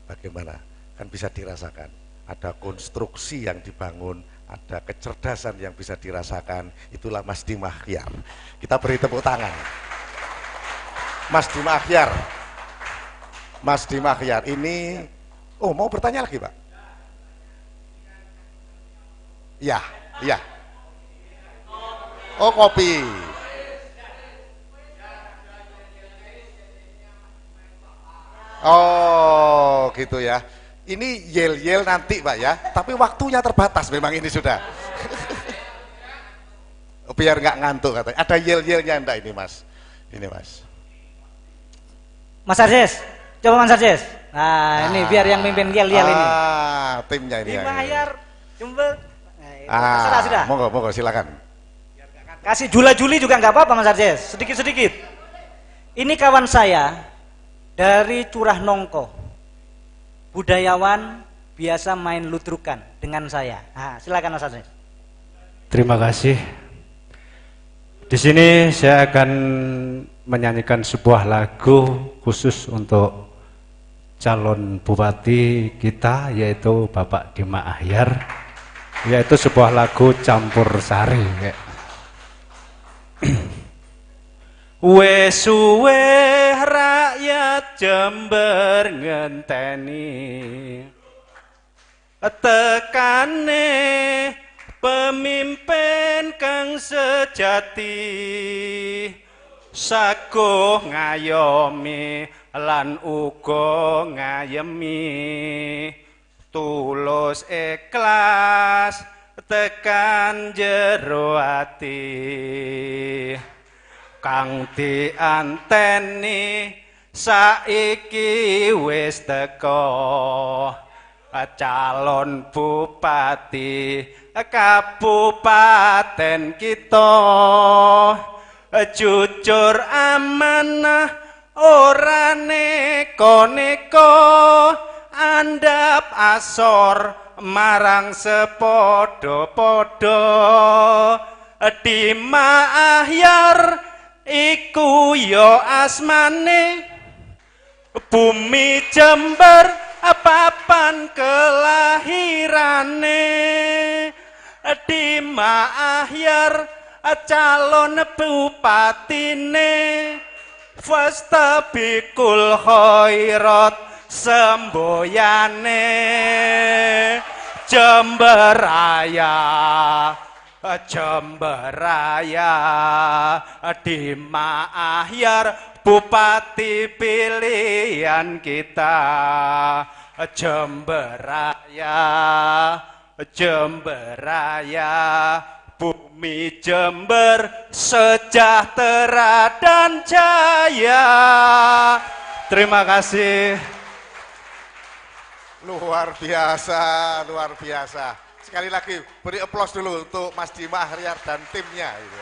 Bagaimana, kan bisa dirasakan. Ada konstruksi yang dibangun, ada kecerdasan yang bisa dirasakan. Itulah Mas Dimahya. Kita beri tepuk tangan. Mas Dimahya. Mas Dimahya ini, oh mau bertanya lagi, Pak? Ya, ya. Oh, kopi. Oh, gitu ya. Ini yel-yel nanti, Pak ya. Tapi waktunya terbatas memang ini sudah. Biar nggak ngantuk katanya. Ada yel-yelnya enggak ini, Mas? Ini, Mas. Mas Arjes, coba Mas Arjes. Nah, ini biar yang mimpin yel-yel ini. Timnya ini. Dibayar, jumbo. Sudah. Monggo, silakan. Kasih jula-juli juga nggak apa-apa, Mas Arjes, sedikit-sedikit. Ini kawan saya dari Curah Nongko, budayawan, biasa main ludrukan dengan saya. Nah, silakan Mas Arjes. Terima kasih. Di sini saya akan menyanyikan sebuah lagu khusus untuk calon bupati kita, yaitu Bapak Dima Ahyar, yaitu sebuah lagu campur sari. Wes suwe rakyat Jember ngenteni tekane pemimpin kang sejati saguh ngayomi lan uga ngayemi tulus ikhlas tekan jero ati kang dianteni saiki wis teka calon bupati kabupaten kita jujur amanah ora neko-neko andap asor marang sepodo-podo Dima Ahyar iku yo asmane bumi Jember papan kelahirane Dima Ahyar calon bupatine fastabikul khairat semboyane Jember Raya Jember Raya Dima Ahyar bupati pilihan kita Jember Raya Jember Raya bumi Jember sejahtera dan jaya. Terima kasih. Luar biasa, luar biasa. Sekali lagi beri aplaus dulu untuk Mas Dima Ahyar dan timnya. Gitu.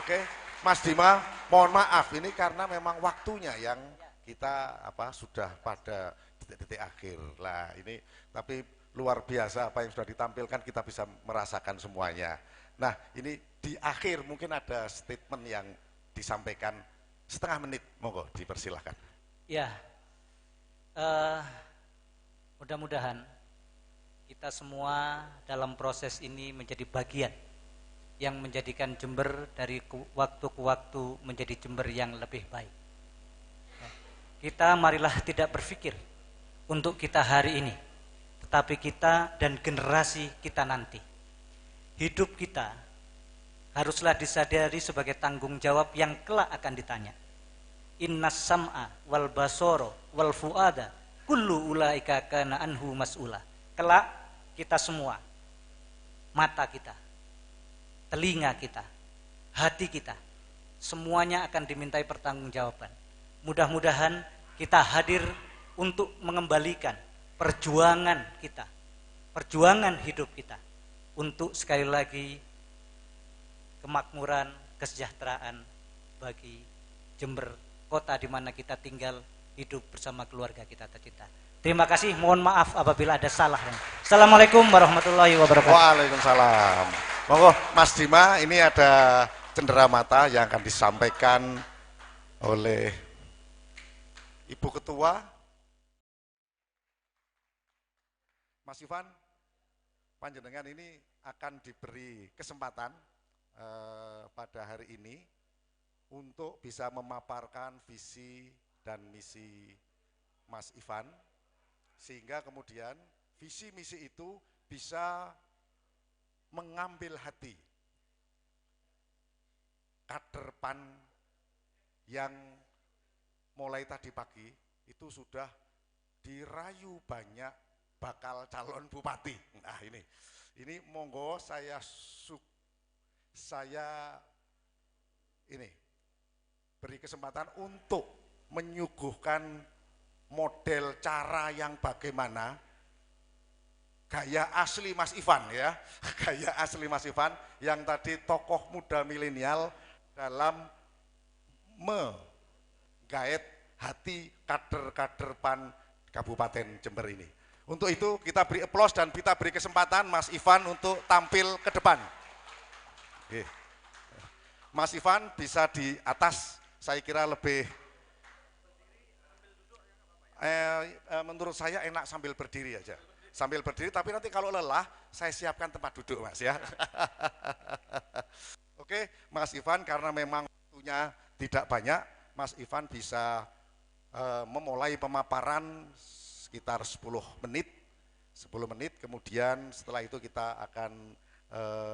Oke, Mas Dima, mohon maaf ini karena memang waktunya yang kita sudah pada detik-detik akhir. Lah ini tapi luar biasa apa yang sudah ditampilkan kita bisa merasakan semuanya. Nah ini di akhir mungkin ada statement yang disampaikan setengah menit, monggo dipersilahkan. Ya, mudah-mudahan kita semua dalam proses ini menjadi bagian yang menjadikan Jember dari waktu ke waktu menjadi Jember yang lebih baik. Kita marilah tidak berpikir untuk kita hari ini, tetapi kita dan generasi kita nanti. Hidup kita haruslah disadari sebagai tanggung jawab yang kelak akan ditanya. Innas sam'a wal basoro wal fuada kullu ulaika kana anhu mas'ula. Kelak kita semua, mata kita, telinga kita, hati kita, semuanya akan dimintai pertanggungjawaban. Mudah-mudahan kita hadir untuk mengembalikan perjuangan kita, perjuangan hidup kita untuk sekali lagi kemakmuran, kesejahteraan bagi Jember, kota di mana kita tinggal, hidup bersama keluarga kita tercinta. Terima kasih, mohon maaf apabila ada salah. Assalamualaikum warahmatullahi wabarakatuh. Waalaikumsalam. Monggo Mas Dima, ini ada cenderamata yang akan disampaikan oleh Ibu Ketua. Mas Ivan, panjenengan ini akan diberi kesempatan pada hari ini untuk bisa memaparkan visi dan misi Mas Ivan, sehingga kemudian visi misi itu bisa mengambil hati kader PAN yang mulai tadi pagi itu sudah dirayu banyak bakal calon bupati. Nah ini monggo saya ini beri kesempatan untuk menyuguhkan model cara yang bagaimana gaya asli Mas Ivan ya, gaya asli Mas Ivan yang tadi tokoh muda milenial dalam menggait hati kader-kader PAN Kabupaten Jember ini. Untuk itu kita beri aplaus dan kita beri kesempatan Mas Ivan untuk tampil ke depan. Oke. Mas Ivan bisa di atas, saya kira lebih menurut saya enak sambil berdiri aja. Sambil berdiri, tapi nanti kalau lelah saya siapkan tempat duduk Mas ya. Oke, Mas Ivan karena memang waktunya tidak banyak, Mas Ivan bisa memulai pemaparan sekitar 10 menit, kemudian setelah itu kita akan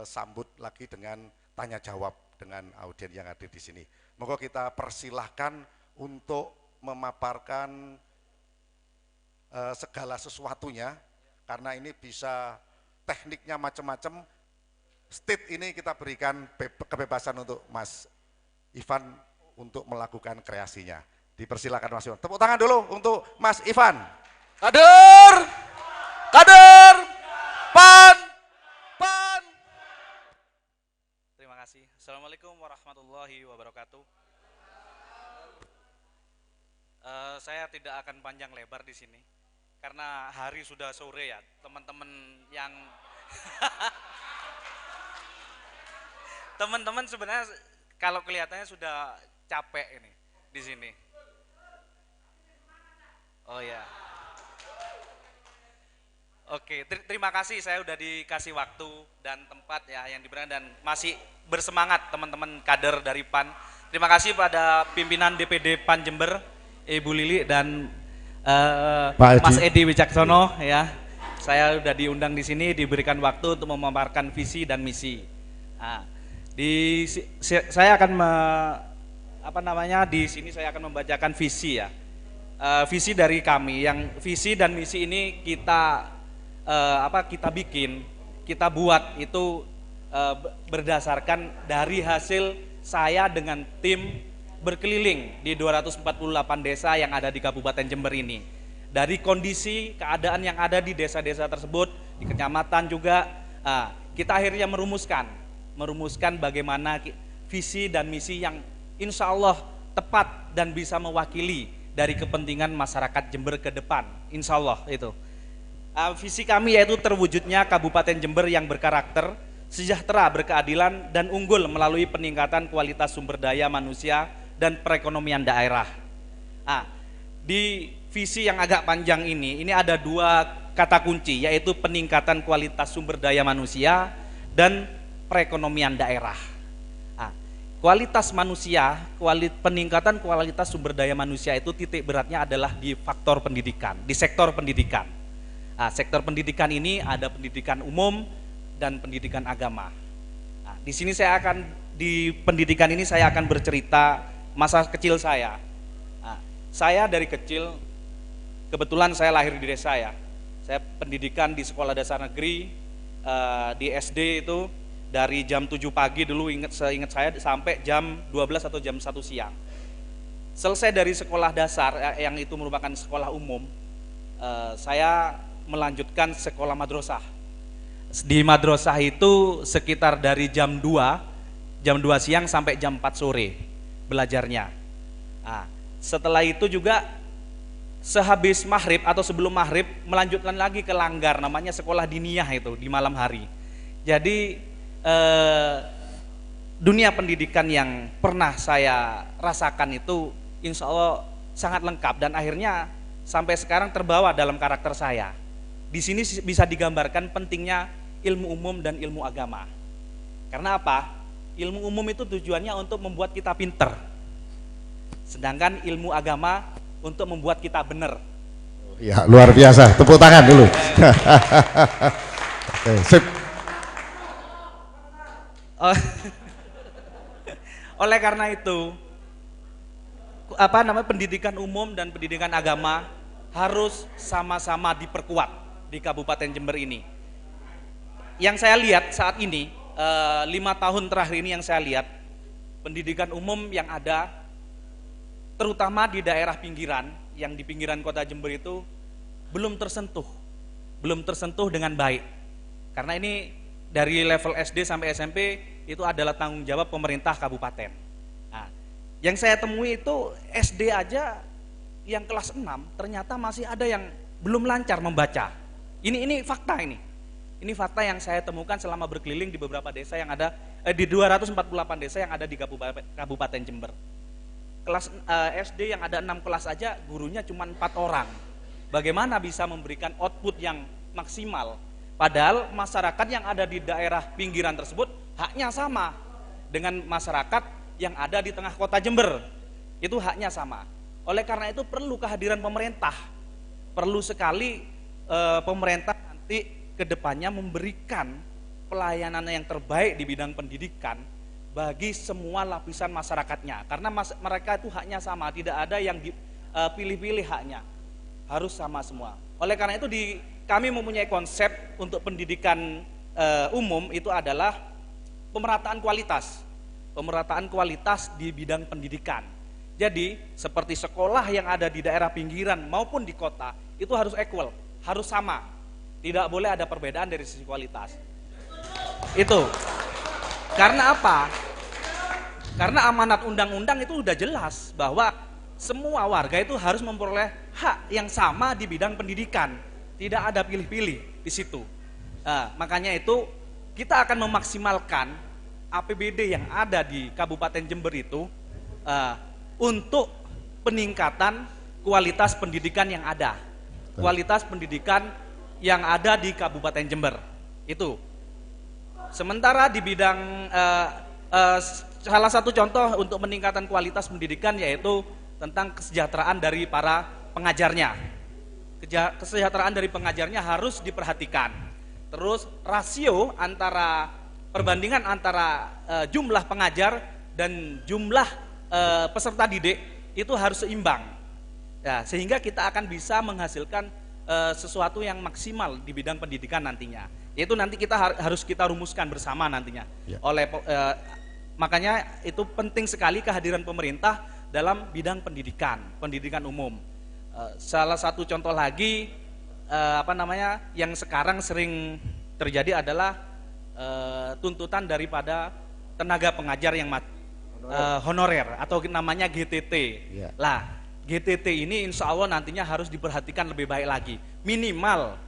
sambut lagi dengan tanya jawab dengan audiens yang ada di sini. Moga kita persilahkan untuk memaparkan segala sesuatunya, karena ini bisa tekniknya macam-macam. State ini kita berikan kebebasan untuk Mas Ivan untuk melakukan kreasinya. Dipersilakan Mas Ivan. Tepuk tangan dulu untuk Mas Ivan. Kader, kader, pan, pan. Terima kasih. Assalamualaikum warahmatullahi wabarakatuh. Saya tidak akan panjang lebar di sini karena hari sudah sore ya, teman-teman yang teman-teman sebenarnya kalau kelihatannya sudah capek ini di sini. Oh ya. Oke, terima kasih, saya udah dikasih waktu dan tempat ya yang diberikan dan masih bersemangat teman-teman kader dari PAN. Terima kasih pada pimpinan DPD PAN Jember, Ibu Lili dan Mas Edi Wicaksono ya. Saya udah diundang di sini, diberikan waktu untuk memaparkan visi dan misi. Nah, saya akan di sini saya akan membacakan visi ya. Visi dari kami, yang visi dan misi ini kita kita buat itu berdasarkan dari hasil saya dengan tim berkeliling di 248 desa yang ada di Kabupaten Jember ini. Dari kondisi keadaan yang ada di desa-desa tersebut, di kecamatan juga, kita akhirnya merumuskan bagaimana visi dan misi yang insya Allah tepat dan bisa mewakili dari kepentingan masyarakat Jember ke depan, insya Allah itu. Visi kami yaitu terwujudnya Kabupaten Jember yang berkarakter, sejahtera, berkeadilan, dan unggul melalui peningkatan kualitas sumber daya manusia dan perekonomian daerah. Di visi yang agak panjang ini ada dua kata kunci, yaitu peningkatan kualitas sumber daya manusia dan perekonomian daerah. Kualitas manusia, peningkatan kualitas sumber daya manusia itu titik beratnya adalah di faktor pendidikan, di sektor pendidikan. Sektor pendidikan ini ada pendidikan umum dan pendidikan agama. Di sini di pendidikan ini saya akan bercerita masa kecil saya. Saya dari kecil, kebetulan saya lahir di desa ya. Saya pendidikan di sekolah dasar negeri, di SD itu dari jam 7 pagi dulu seingat saya sampai jam 12 atau jam 1 siang. Selesai dari sekolah dasar yang itu merupakan sekolah umum, saya melanjutkan sekolah madrasah. Di madrasah itu sekitar dari jam 2 siang sampai jam 4 sore belajarnya. Setelah itu juga sehabis maghrib atau sebelum maghrib melanjutkan lagi ke Langgar, namanya sekolah diniyah itu di malam hari. Jadi dunia pendidikan yang pernah saya rasakan itu insya Allah sangat lengkap dan akhirnya sampai sekarang terbawa dalam karakter saya. Di sini bisa digambarkan pentingnya ilmu umum dan ilmu agama. Karena apa? Ilmu umum itu tujuannya untuk membuat kita pinter. Sedangkan ilmu agama untuk membuat kita benar. Ya, luar biasa. Tepuk tangan dulu. Oke, sip. Oleh karena itu, pendidikan umum dan pendidikan agama harus sama-sama diperkuat di Kabupaten Jember ini. Yang saya lihat saat ini, 5 tahun terakhir ini yang saya lihat, pendidikan umum yang ada, terutama di daerah pinggiran, yang di pinggiran kota Jember itu, belum tersentuh dengan baik. Karena ini dari level SD sampai SMP, itu adalah tanggung jawab pemerintah kabupaten. Yang saya temui itu SD aja, yang kelas 6, ternyata masih ada yang belum lancar membaca. Ini fakta ini. Ini fakta yang saya temukan selama berkeliling di beberapa desa yang ada di 248 desa yang ada di Kabupaten Jember. Kelas SD yang ada 6 kelas aja gurunya cuma 4 orang. Bagaimana bisa memberikan output yang maksimal? Padahal masyarakat yang ada di daerah pinggiran tersebut haknya sama dengan masyarakat yang ada di tengah kota Jember. Itu haknya sama. Oleh karena itu perlu kehadiran pemerintah. Perlu sekali pemerintah nanti kedepannya memberikan pelayanan yang terbaik di bidang pendidikan bagi semua lapisan masyarakatnya, karena mereka itu haknya sama, tidak ada yang pilih-pilih haknya, harus sama semua. Oleh karena itu kami mempunyai konsep untuk pendidikan umum itu adalah pemerataan kualitas di bidang pendidikan. Jadi seperti sekolah yang ada di daerah pinggiran maupun di kota itu harus equal, harus sama, tidak boleh ada perbedaan dari sisi kualitas. Itu karena apa? Karena amanat undang-undang itu sudah jelas bahwa semua warga itu harus memperoleh hak yang sama di bidang pendidikan, tidak ada pilih-pilih di situ. Makanya itu kita akan memaksimalkan APBD yang ada di Kabupaten Jember itu untuk peningkatan kualitas pendidikan yang ada, kualitas pendidikan yang ada di Kabupaten Jember itu. Sementara di bidang salah satu contoh untuk peningkatan kualitas pendidikan yaitu tentang kesejahteraan dari para pengajarnya. Kesejahteraan dari pengajarnya harus diperhatikan. Terus rasio perbandingan antara jumlah pengajar dan jumlah peserta didik itu harus seimbang. Ya, sehingga kita akan bisa menghasilkan sesuatu yang maksimal di bidang pendidikan nantinya. Yaitu nanti harus kita rumuskan bersama nantinya. Ya. Makanya itu penting sekali kehadiran pemerintah dalam bidang pendidikan umum. Salah satu contoh lagi yang sekarang sering terjadi adalah tuntutan daripada tenaga pengajar yang honorer atau namanya GTT. Ya. Lah, GTT ini insya Allah nantinya harus diperhatikan lebih baik lagi. Minimal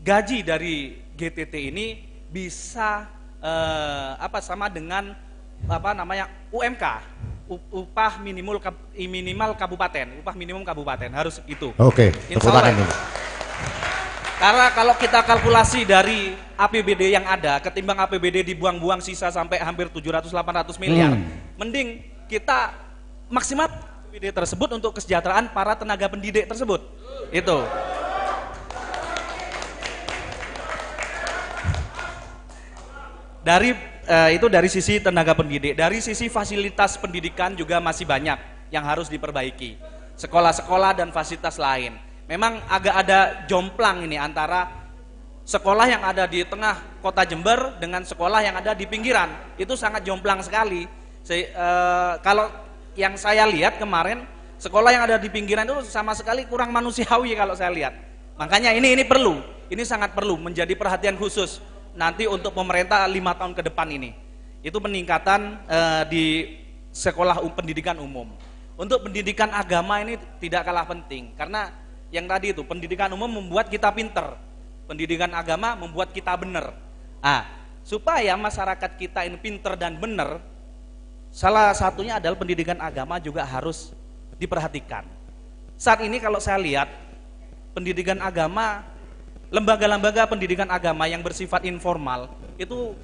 gaji dari GTT ini bisa sama dengan UMK, upah minimal kabupaten harus itu. Oke, insya Allah. Karena kalau kita kalkulasi dari APBD yang ada ketimbang APBD dibuang-buang sisa sampai hampir 700-800 miliar, mending kita maksimal APBD tersebut untuk kesejahteraan para tenaga pendidik tersebut. Itu. Itu dari sisi tenaga pendidik. Dari sisi fasilitas pendidikan juga masih banyak yang harus diperbaiki. Sekolah-sekolah dan fasilitas lain. Memang agak ada jomplang ini antara sekolah yang ada di tengah kota Jember dengan sekolah yang ada di pinggiran. Itu sangat jomplang sekali. Kalau yang saya lihat kemarin, sekolah yang ada di pinggiran itu sama sekali kurang manusiawi kalau saya lihat. Makanya ini sangat perlu menjadi perhatian khusus nanti untuk pemerintah 5 tahun ke depan ini. Itu peningkatan di sekolah pendidikan umum. Untuk pendidikan agama ini tidak kalah penting, karena yang tadi itu pendidikan umum membuat kita pinter, pendidikan agama membuat kita benar. Supaya masyarakat kita ini pinter dan benar, salah satunya adalah pendidikan agama juga harus diperhatikan. Saat ini kalau saya lihat pendidikan agama, lembaga-lembaga pendidikan agama yang bersifat informal itu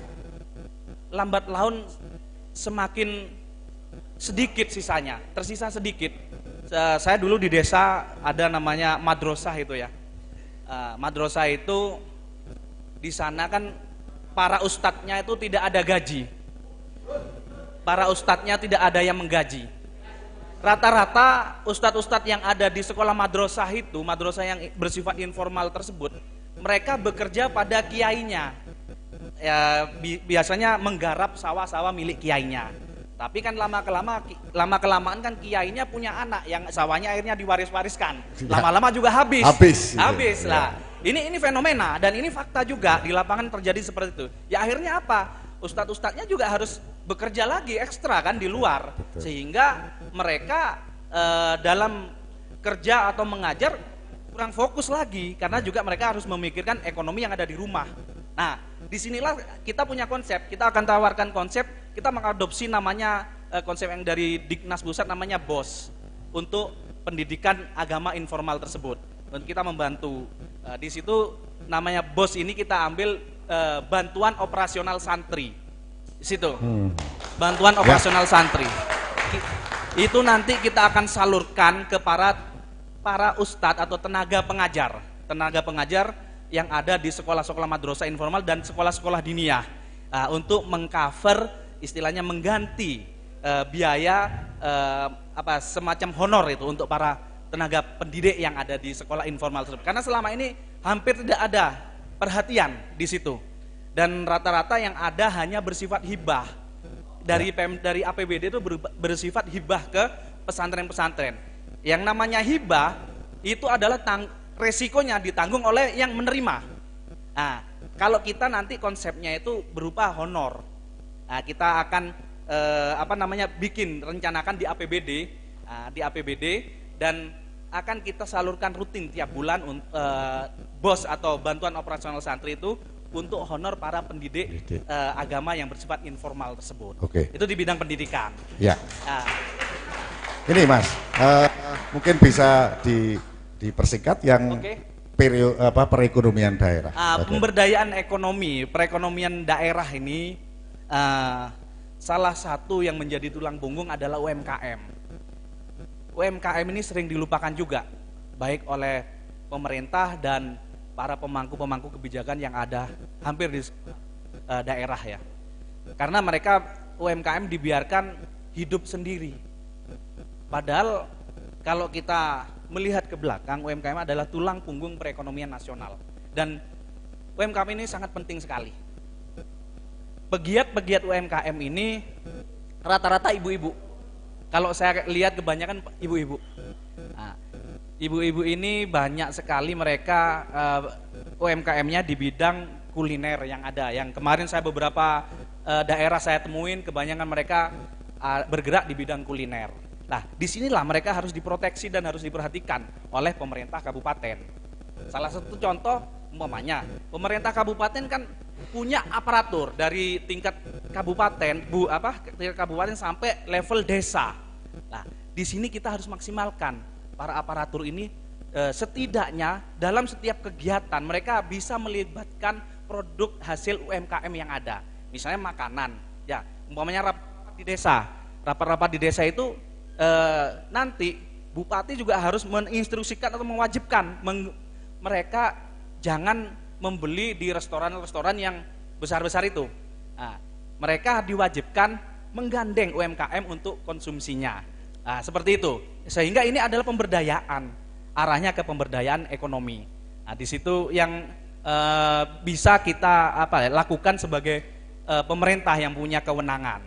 lambat laun semakin sedikit sisanya, tersisa sedikit. Saya dulu di desa ada namanya madrasah itu ya. Madrasah itu di sana kan para ustadznya itu tidak ada gaji. Para ustadznya tidak ada yang menggaji. Rata-rata ustadz-ustadz yang ada di sekolah madrasah itu, madrasah yang bersifat informal tersebut, mereka bekerja pada kiainya. Ya, biasanya menggarap sawah-sawah milik kiainya. Tapi kan lama-kelamaan kan kiainya punya anak yang sawahnya akhirnya diwaris-wariskan. Lama-lama juga habis. Habis lah. Ini fenomena dan ini fakta juga di lapangan terjadi seperti itu. Ya akhirnya apa? Ustadz-ustadznya juga harus bekerja lagi ekstra kan di luar. Betul. Sehingga mereka dalam kerja atau mengajar kurang fokus lagi karena juga mereka harus memikirkan ekonomi yang ada di rumah. Nah, disinilah kita punya konsep, kita akan tawarkan konsep, kita mengadopsi namanya konsep yang dari Diknas Pusat namanya BOS untuk pendidikan agama informal tersebut. Dan kita membantu di situ namanya BOS ini kita ambil bantuan operasional santri. Di situ. Bantuan operasional santri. Itu nanti kita akan salurkan ke para ustadz atau tenaga pengajar yang ada di sekolah-sekolah madrasah informal dan sekolah-sekolah diniyah untuk mengcover, istilahnya mengganti biaya semacam honor itu untuk para tenaga pendidik yang ada di sekolah informal tersebut. Karena selama ini hampir tidak ada perhatian di situ, dan rata-rata yang ada hanya bersifat hibah dari APBD itu bersifat hibah ke pesantren-pesantren. Yang namanya hibah itu adalah resikonya ditanggung oleh yang menerima. Nah, kalau kita nanti konsepnya itu berupa honor, nah, kita akan rencanakan di APBD, dan akan kita salurkan rutin tiap bulan BOS atau bantuan operasional santri itu untuk honor para pendidik agama yang bersifat informal tersebut. Oke. Itu di bidang pendidikan. Ya. Ini Mas, mungkin bisa dipersingkat yang perekonomian daerah. Pemberdayaan ekonomi, perekonomian daerah ini salah satu yang menjadi tulang punggung adalah UMKM. UMKM ini sering dilupakan juga, baik oleh pemerintah dan para pemangku-pemangku kebijakan yang ada hampir di daerah ya. Karena mereka UMKM dibiarkan hidup sendiri. Padahal kalau kita melihat ke belakang, UMKM adalah tulang punggung perekonomian nasional. Dan UMKM ini sangat penting sekali. Pegiat-pegiat UMKM ini rata-rata ibu-ibu. Kalau saya lihat kebanyakan ibu-ibu. Nah, ibu-ibu ini banyak sekali mereka UMKM-nya di bidang kuliner yang ada. Yang kemarin saya beberapa daerah saya temuin, kebanyakan mereka bergerak di bidang kuliner. Nah, disinilah mereka harus diproteksi dan harus diperhatikan oleh pemerintah kabupaten. Salah satu contoh, umpamanya, pemerintah kabupaten kan punya aparatur dari tingkat kabupaten, tingkat kabupaten sampai level desa. Nah, di sini kita harus maksimalkan para aparatur ini, setidaknya dalam setiap kegiatan mereka bisa melibatkan produk hasil UMKM yang ada. Misalnya makanan, ya, umpamanya rapat di desa. Rapat-rapat di desa itu nanti bupati juga harus menginstruksikan atau mewajibkan mereka jangan membeli di restoran-restoran yang besar-besar itu. Nah, mereka diwajibkan menggandeng UMKM untuk konsumsinya. Nah, seperti itu. Sehingga ini adalah pemberdayaan, arahnya ke pemberdayaan ekonomi. Nah, di situ yang bisa kita lakukan sebagai pemerintah yang punya kewenangan.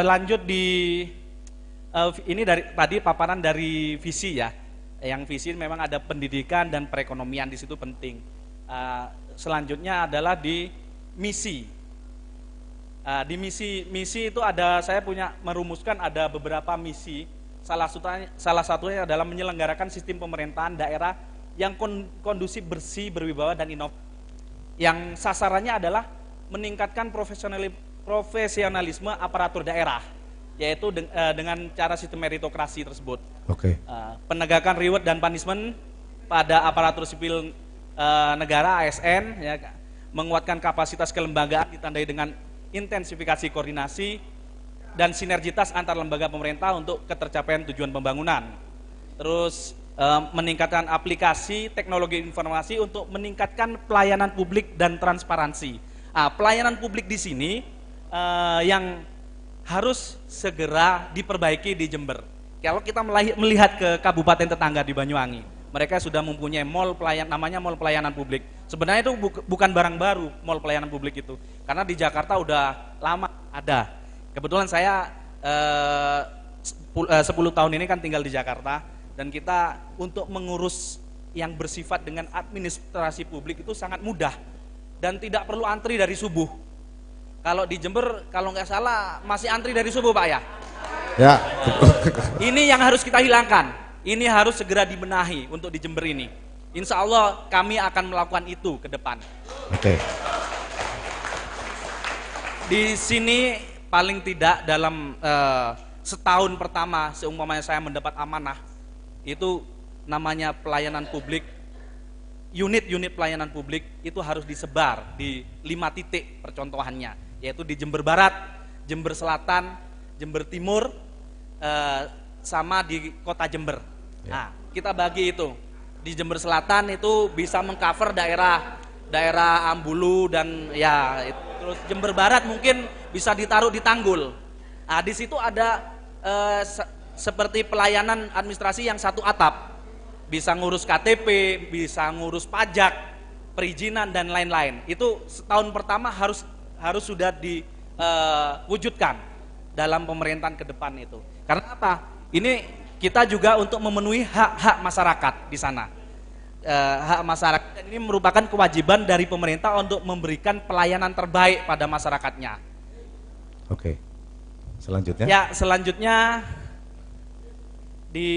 Lanjut di ini dari tadi paparan dari visi ya. Yang visi memang ada pendidikan dan perekonomian di situ penting. Selanjutnya adalah di misi. Di misi itu ada, saya punya merumuskan ada beberapa misi. Salah satunya adalah menyelenggarakan sistem pemerintahan daerah yang kondusif, bersih, berwibawa dan inovatif. Yang sasarannya adalah meningkatkan profesionalisme aparatur daerah, yaitu dengan cara sistem meritokrasi tersebut. Penegakan reward dan punishment pada aparatur sipil negara ASN, ya, menguatkan kapasitas kelembagaan ditandai dengan intensifikasi koordinasi dan sinergitas antar lembaga pemerintah untuk ketercapaian tujuan pembangunan. Terus meningkatkan aplikasi teknologi informasi untuk meningkatkan pelayanan publik dan transparansi. Pelayanan publik di sini yang harus segera diperbaiki di Jember. Kalau kita melihat ke kabupaten tetangga di Banyuwangi, mereka sudah mempunyai mall namanya mall pelayanan publik. Sebenarnya itu bukan barang baru mall pelayanan publik itu, karena di Jakarta udah lama ada. Kebetulan saya 10 tahun ini kan tinggal di Jakarta, dan kita untuk mengurus yang bersifat dengan administrasi publik itu sangat mudah dan tidak perlu antri dari subuh. Kalau di Jember, kalau nggak salah masih antri dari subuh, Pak ya? Ya. Ini yang harus kita hilangkan. Ini harus segera dibenahi untuk di Jember ini. Insya Allah kami akan melakukan itu ke depan. Di sini paling tidak dalam setahun pertama, seumpamanya saya mendapat amanah, itu namanya pelayanan publik, unit-unit pelayanan publik itu harus disebar di 5 titik percontohannya, yaitu di Jember Barat, Jember Selatan, Jember Timur, sama di Kota Jember. Nah, kita bagi itu. di Jember Selatan itu bisa mengcover daerah Ambulu dan ya terus Jember Barat mungkin bisa ditaruh di Tanggul. Nah, di situ ada seperti pelayanan administrasi yang satu atap. Bisa ngurus KTP, bisa ngurus pajak, perizinan dan lain-lain. Itu setahun pertama harus sudah diwujudkan dalam pemerintahan ke depan itu. Karena apa? Ini kita juga untuk memenuhi hak-hak masyarakat di sana. Hak masyarakat ini merupakan kewajiban dari pemerintah untuk memberikan pelayanan terbaik pada masyarakatnya. Oke. Selanjutnya? Ya, selanjutnya di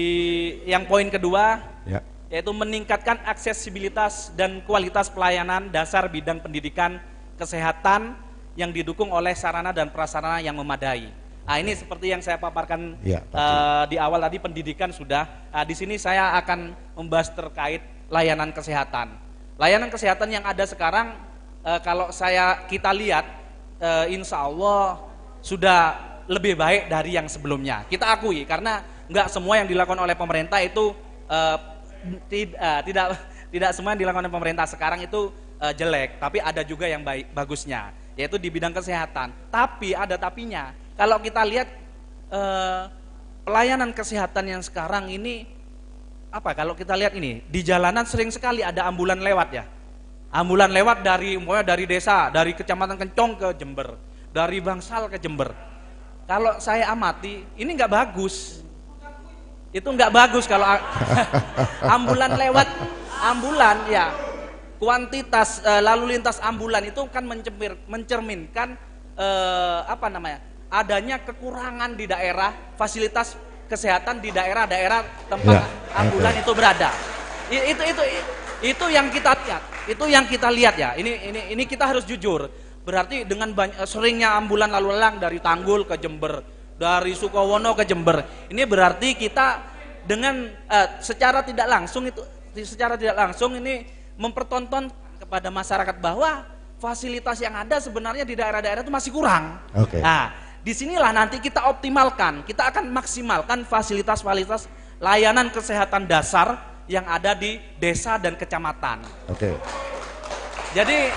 yang poin kedua, ya, yaitu meningkatkan aksesibilitas dan kualitas pelayanan dasar bidang pendidikan kesehatan yang didukung oleh sarana dan prasarana yang memadai. Nah, ini seperti yang saya paparkan ya, di awal tadi, pendidikan sudah. Nah, di sini saya akan membahas terkait layanan kesehatan. Layanan kesehatan yang ada sekarang, kalau kita lihat, insya Allah sudah lebih baik dari yang sebelumnya. Kita akui, karena nggak semua yang dilakukan oleh pemerintah itu tidak semua yang dilakukan oleh pemerintah sekarang itu jelek, tapi ada juga yang bagusnya, yaitu di bidang kesehatan. Tapi ada tapinya. Kalau kita lihat pelayanan kesehatan yang sekarang ini kalau kita lihat ini di jalanan sering sekali ada ambulan lewat ya. Ambulan lewat dari desa, dari Kecamatan Kencong ke Jember, dari Bangsal ke Jember. Kalau saya amati, ini nggak bagus. Itu nggak bagus kalau ambulan lewat, ya kuantitas lalu lintas ambulan itu kan mencerminkan adanya kekurangan di daerah fasilitas kesehatan di daerah-daerah tempat ambulan itu berada. Itu yang kita lihat, ya. Ini kita harus jujur. Berarti dengan seringnya ambulan lalu lalang dari Tanggul ke Jember, dari Sukowono ke Jember, ini berarti kita dengan secara tidak langsung ini mempertonton kepada masyarakat bahwa fasilitas yang ada sebenarnya di daerah-daerah itu masih kurang. Okay. Nah, disinilah nanti kita optimalkan, kita akan maksimalkan fasilitas-fasilitas layanan kesehatan dasar yang ada di desa dan kecamatan. Oke. Jadi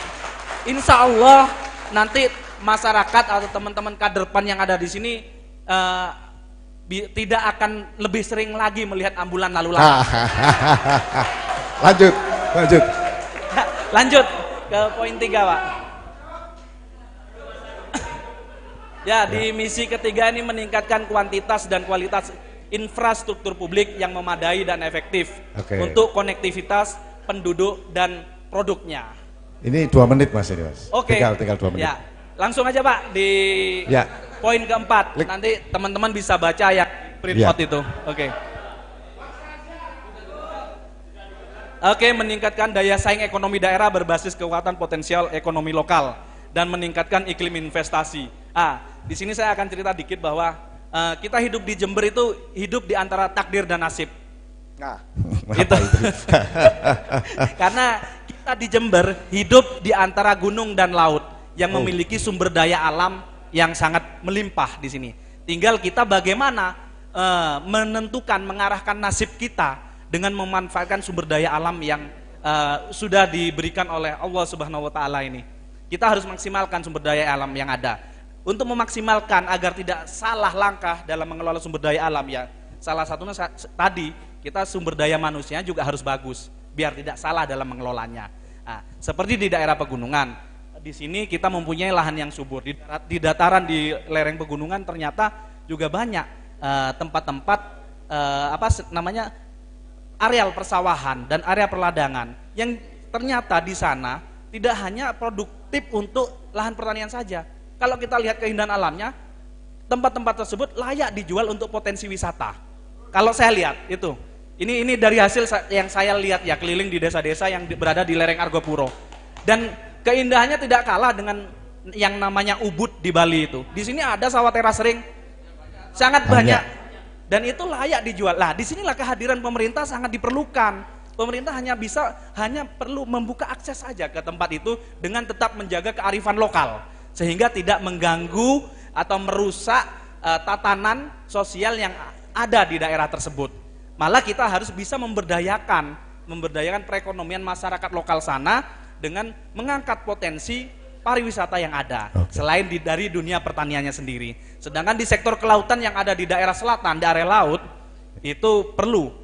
insya Allah nanti masyarakat atau teman-teman kader PAN yang ada di sini tidak akan lebih sering lagi melihat ambulan lalu lalang. Lanjut ke poin 3, Pak. Ya, di misi ketiga ini meningkatkan kuantitas dan kualitas infrastruktur publik yang memadai dan efektif untuk konektivitas penduduk dan produknya. Ini 2 menit Mas ini Mas. Oke. Tinggal 2 menit. Ya, langsung aja Pak di poin keempat. Nanti teman-teman bisa baca yang print out itu. Oke, meningkatkan daya saing ekonomi daerah berbasis kekuatan potensial ekonomi lokal dan meningkatkan iklim investasi. Di sini saya akan cerita dikit bahwa kita hidup di Jember itu hidup di antara takdir dan nasib. Itu. Karena kita di Jember hidup di antara gunung dan laut yang memiliki sumber daya alam yang sangat melimpah di sini. Tinggal kita bagaimana menentukan, mengarahkan nasib kita dengan memanfaatkan sumber daya alam yang sudah diberikan oleh Allah Subhanahu wa taala ini. Kita harus maksimalkan sumber daya alam yang ada. Untuk memaksimalkan agar tidak salah langkah dalam mengelola sumber daya alam, ya salah satunya tadi kita sumber daya manusia juga harus bagus biar tidak salah dalam mengelolanya. Seperti di daerah pegunungan, di sini kita mempunyai lahan yang subur. Di dataran di lereng pegunungan ternyata juga banyak tempat-tempat areal persawahan dan area perladangan yang ternyata di sana tidak hanya produktif untuk lahan pertanian saja. Kalau kita lihat keindahan alamnya, tempat-tempat tersebut layak dijual untuk potensi wisata. Kalau saya lihat itu, ini dari hasil yang saya lihat ya, keliling di desa-desa yang berada di lereng Argopuro. Dan keindahannya tidak kalah dengan yang namanya Ubud di Bali itu. Di sini ada sawah teras ring sangat banyak dan itu layak dijual. Nah, disinilah kehadiran pemerintah sangat diperlukan. Pemerintah hanya perlu membuka akses saja ke tempat itu dengan tetap menjaga kearifan lokal, sehingga tidak mengganggu atau merusak tatanan sosial yang ada di daerah tersebut. Malah kita harus bisa memberdayakan memberdayakan perekonomian masyarakat lokal sana dengan mengangkat potensi pariwisata yang ada, selain dari dunia pertaniannya sendiri. Sedangkan di sektor kelautan yang ada di daerah selatan, daerah laut, itu perlu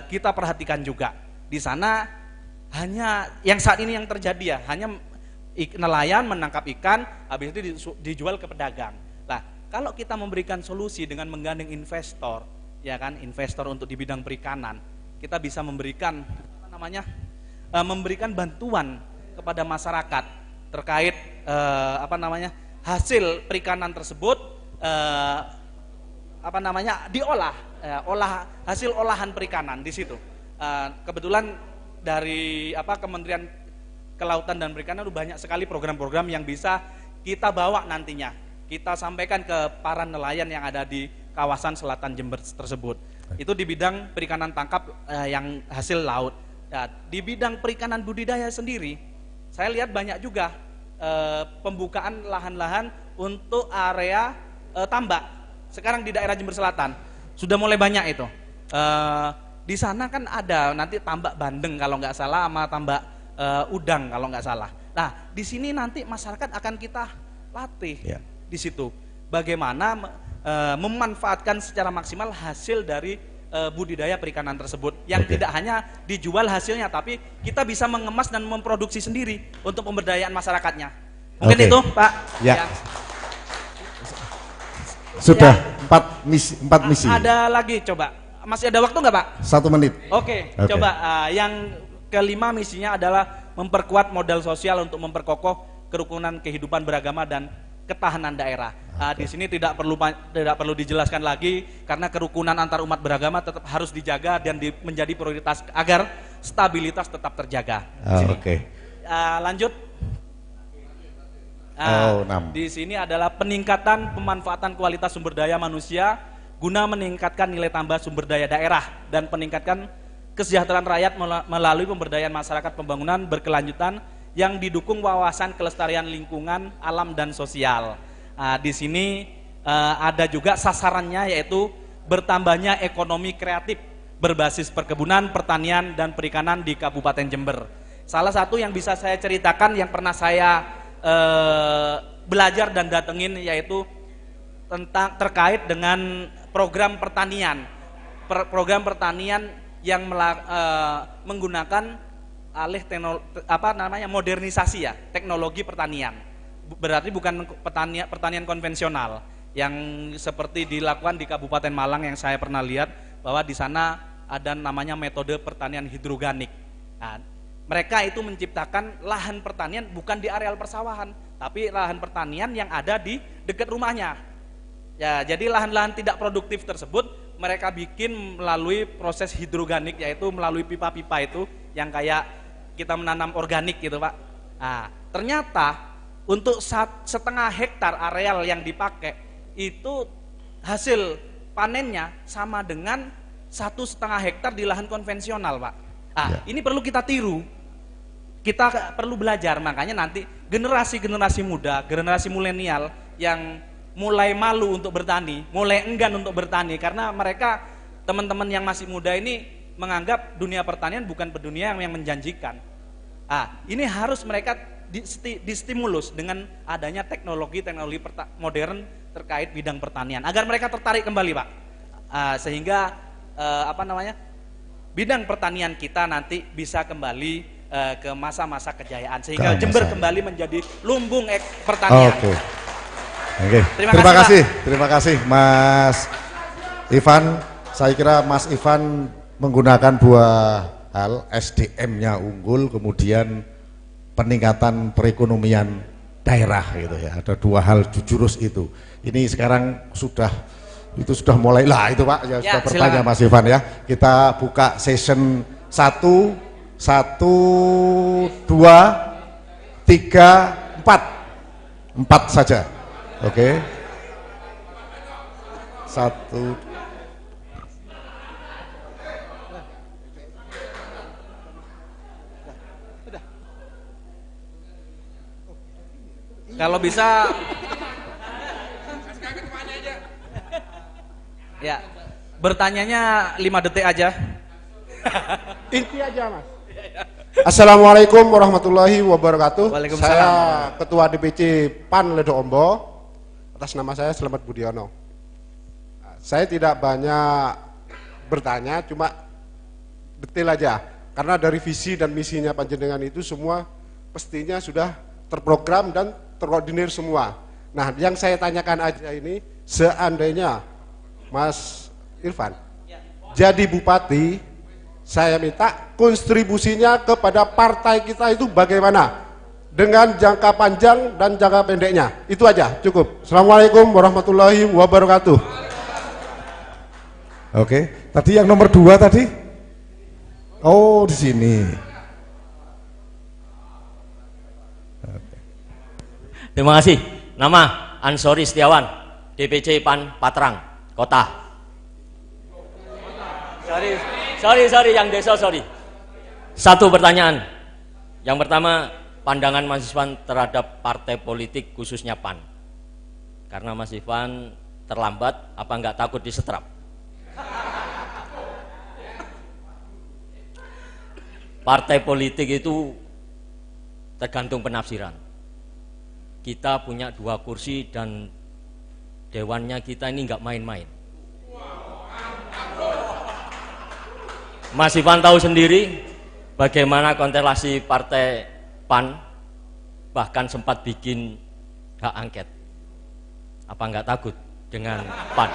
kita perhatikan juga. Di sana hanya yang saat ini yang terjadi ya, hanya nelayan menangkap ikan, habis itu dijual ke pedagang. Nah, kalau kita memberikan solusi dengan menggandeng investor, ya kan, investor untuk di bidang perikanan, kita bisa memberikan memberikan bantuan kepada masyarakat terkait hasil perikanan tersebut diolah, hasil olahan perikanan di situ. Kebetulan dari Kementerian Kelautan dan Perikanan itu banyak sekali program-program yang bisa kita bawa nantinya, kita sampaikan ke para nelayan yang ada di kawasan selatan Jember tersebut. Itu di bidang perikanan tangkap yang hasil laut. Nah, di bidang perikanan budidaya sendiri, saya lihat banyak juga pembukaan lahan-lahan untuk area tambak. Sekarang di daerah Jember Selatan sudah mulai banyak itu. Di sana kan ada nanti tambak bandeng kalau nggak salah, sama tambak udang kalau nggak salah. Nah, di sini nanti masyarakat akan kita latih di situ. Bagaimana memanfaatkan secara maksimal hasil dari budidaya perikanan tersebut yang tidak hanya dijual hasilnya, tapi kita bisa mengemas dan memproduksi sendiri untuk pemberdayaan masyarakatnya. Mungkin itu, Pak. Ya. Sudah ya. 4 misi. Ada lagi, coba. Masih ada waktu nggak, Pak? 1 menit. Oke. Coba yang kelima misinya adalah memperkuat modal sosial untuk memperkokoh kerukunan kehidupan beragama dan ketahanan daerah. Di sini tidak perlu dijelaskan lagi, karena kerukunan antar umat beragama tetap harus dijaga dan menjadi prioritas agar stabilitas tetap terjaga. Lanjut. Di sini adalah peningkatan pemanfaatan kualitas sumber daya manusia guna meningkatkan nilai tambah sumber daya daerah dan peningkatkan kesejahteraan rakyat melalui pemberdayaan masyarakat pembangunan berkelanjutan yang didukung wawasan kelestarian lingkungan, alam dan sosial. Di sini ada juga sasarannya, yaitu bertambahnya ekonomi kreatif berbasis perkebunan, pertanian dan perikanan di Kabupaten Jember. Salah satu yang bisa saya ceritakan yang pernah saya belajar dan datengin, yaitu terkait dengan program pertanian. Program pertanian yang menggunakan alih modernisasi ya, teknologi pertanian. Berarti bukan pertanian konvensional yang seperti dilakukan di Kabupaten Malang yang saya pernah lihat, bahwa di sana ada namanya metode pertanian hidroganik. Nah, mereka itu menciptakan lahan pertanian bukan di areal persawahan, tapi lahan pertanian yang ada di dekat rumahnya. Ya, jadi lahan-lahan tidak produktif tersebut mereka bikin melalui proses hidroganik, yaitu melalui pipa-pipa itu yang kayak kita menanam organik gitu, Pak. Nah, ternyata untuk 1,5 hektar areal yang dipakai itu hasil panennya sama dengan 1,5 hektar di lahan konvensional, Pak. Ini perlu kita tiru. Kita perlu belajar, makanya nanti generasi muda, generasi milenial yang mulai malu untuk bertani, mulai enggan untuk bertani, karena mereka, teman-teman yang masih muda ini menganggap dunia pertanian bukan dunia yang menjanjikan. Ini harus mereka distimulus dengan adanya teknologi modern terkait bidang pertanian, agar mereka tertarik kembali, Pak. Sehingga bidang pertanian kita nanti bisa kembali ke masa-masa kejayaan, sehingga Jember kembali menjadi lumbung pertanian. Terima kasih Mas Ivan. Saya kira Mas Ivan menggunakan 2 hal, SDM-nya unggul, kemudian peningkatan perekonomian daerah gitu ya. Ada 2 hal jurus itu. Ini sekarang sudah mulai lah itu, Pak. Ya, sudah bertanya Mas Ivan ya. Kita buka session 1, 2, 3, 4 saja. Oke. 1. Kalau bisa ya, bertanyanya 5 detik aja. Inti aja Mas. Assalamualaikum warahmatullahi wabarakatuh. Saya Ketua DPC PAN Ledo Ombo. Atas nama saya Slamet Budiono. Saya tidak banyak bertanya, cuma detail aja. Karena dari visi dan misinya panjenengan itu semua pastinya sudah terprogram dan terkoordinir semua. Nah, yang saya tanyakan aja ini, seandainya Mas Irfan jadi bupati, saya minta kontribusinya kepada partai kita itu bagaimana, dengan jangka panjang dan jangka pendeknya. Itu aja, cukup. Assalamualaikum warahmatullahi wabarakatuh. Oke, tadi yang nomor 2 tadi? Oh, di sini. Terima kasih. Nama Ansori Setiawan, DPC PAN Patrang, Kota. Sorry, yang desa sorry. Satu pertanyaan. Yang pertama, pandangan Mas Ivan terhadap partai politik khususnya PAN. Karena Mas Ivan terlambat, apa enggak takut disetrap? Partai politik itu tergantung penafsiran. Kita punya 2 kursi dan dewannya kita ini enggak main-main. Mas Ivan tahu sendiri bagaimana konstelasi partai PAN, bahkan sempat bikin hak angket. Apa enggak takut dengan PAN?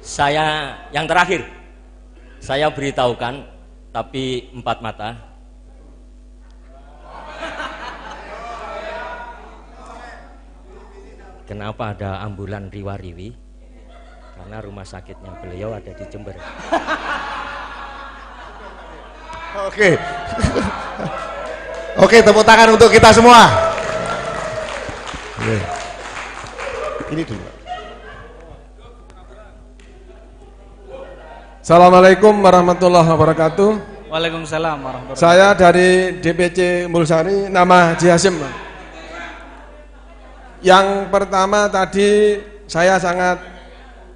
Saya yang terakhir, saya beritahukan, tapi 4 mata. Kenapa ada ambulan riwa-riwi? Karena rumah sakitnya beliau ada di Jember. Oke. Oke, tepuk tangan untuk kita semua. Oke. Ini dulu. Assalamualaikum warahmatullahi wabarakatuh. Waalaikumsalam warahmatullahi wabarakatuh. Saya dari DPC Mulsari, nama Haji Hasim. Yang pertama tadi saya sangat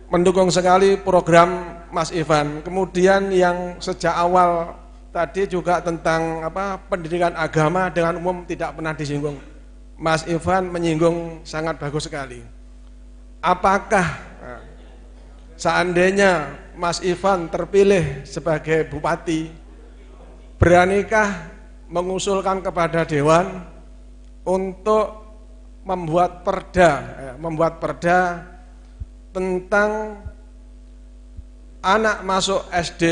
mendukung sekali program Mas Ivan. Kemudian yang sejak awal tadi juga tentang pendidikan agama dengan umum tidak pernah disinggung. Mas Ivan menyinggung sangat bagus sekali. Apakah seandainya Mas Ivan terpilih sebagai bupati, beranikah mengusulkan kepada Dewan untuk membuat perda tentang anak masuk SD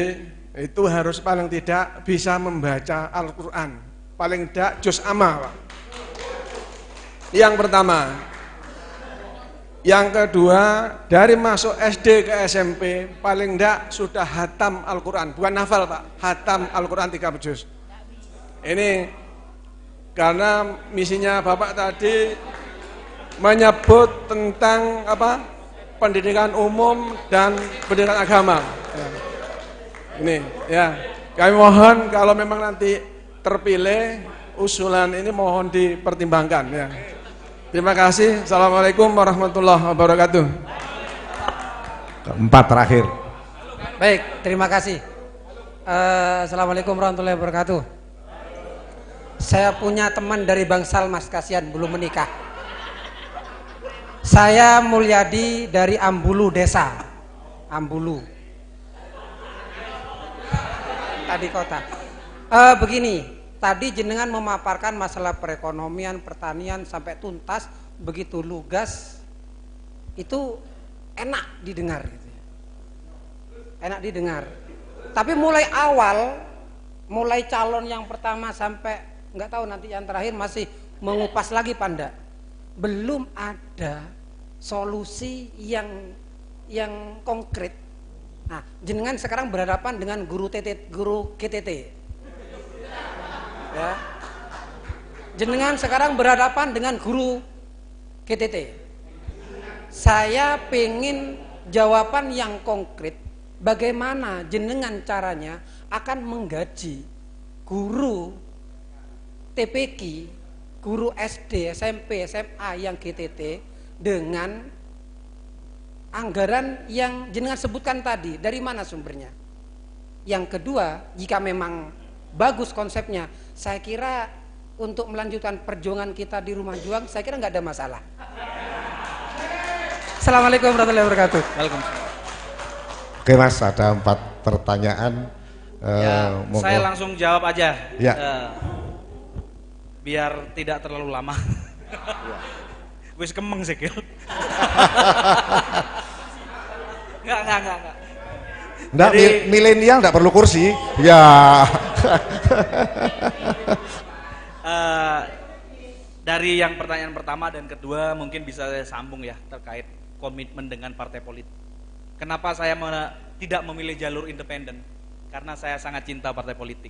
itu harus paling tidak bisa membaca Al-Quran, paling tidak juz amma, Pak. Yang pertama. Yang kedua, dari masuk SD ke SMP paling tidak sudah hatam Al-Quran, bukan hafal Pak, hatam Al-Quran 3 juz. Ini karena misinya Bapak tadi menyebut tentang pendidikan umum dan pendidikan agama. Ini ya, kami mohon kalau memang nanti terpilih usulan ini mohon dipertimbangkan ya. Terima kasih. Assalamualaikum warahmatullahi wabarakatuh. Keempat terakhir. Baik, terima kasih. Assalamualaikum warahmatullahi wabarakatuh. Saya punya teman dari Bangsal Mas, kasihan belum menikah. Saya Mulyadi dari Ambulu Desa, Ambulu. Tadi kota. Begini, tadi jenengan memaparkan masalah perekonomian, pertanian sampai tuntas, begitu lugas, itu enak didengar, gitu. Enak didengar. Tapi mulai awal, mulai calon yang pertama sampai nggak tahu nanti yang terakhir masih mengupas lagi Panda, belum ada solusi yang konkret. Nah, jenengan sekarang berhadapan dengan guru GTT. Ya. Jenengan sekarang berhadapan dengan guru GTT. Saya pengen jawaban yang konkret. Bagaimana jenengan caranya akan menggaji guru TPQ, guru SD, SMP, SMA yang GTT dengan anggaran yang jenengan sebutkan tadi, dari mana sumbernya? Yang kedua, jika memang bagus konsepnya, saya kira untuk melanjutkan perjuangan kita di rumah juang, saya kira nggak ada masalah. Assalamualaikum warahmatullahi wabarakatuh. Waalaikumsalam. Oke Mas, ada 4 pertanyaan. Saya langsung jawab aja. Ya. Biar tidak terlalu lama. Wis kemeng sih, Gil. Enggak. Enggak, milenial enggak perlu kursi. Ya. Dari yang pertanyaan pertama dan kedua mungkin bisa saya sambung ya terkait komitmen dengan partai politik. Kenapa saya tidak memilih jalur independen? Karena saya sangat cinta partai politik.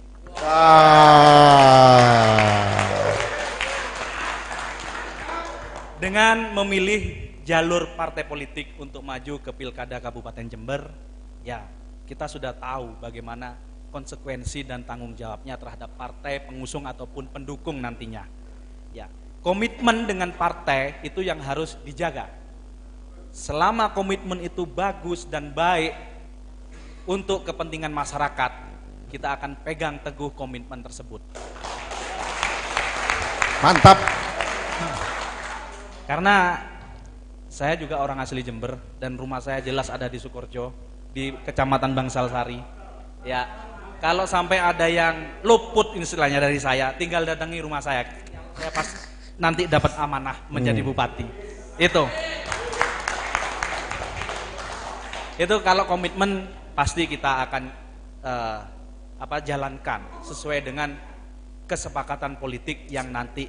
Dengan memilih jalur partai politik untuk maju ke Pilkada Kabupaten Jember, ya kita sudah tahu bagaimana konsekuensi dan tanggung jawabnya terhadap partai pengusung ataupun pendukung nantinya. Ya, komitmen dengan partai itu yang harus dijaga. Selama komitmen itu bagus dan baik untuk kepentingan masyarakat, kita akan pegang teguh komitmen tersebut. Mantap. Karena saya juga orang asli Jember dan rumah saya jelas ada di Sukorejo, di Kecamatan Bangsalsari. Ya, kalau sampai ada yang luput istilahnya dari saya, tinggal datangi rumah saya. Saya pas nanti dapat amanah menjadi bupati. Itu kalau komitmen pasti kita akan jalankan sesuai dengan kesepakatan politik yang nanti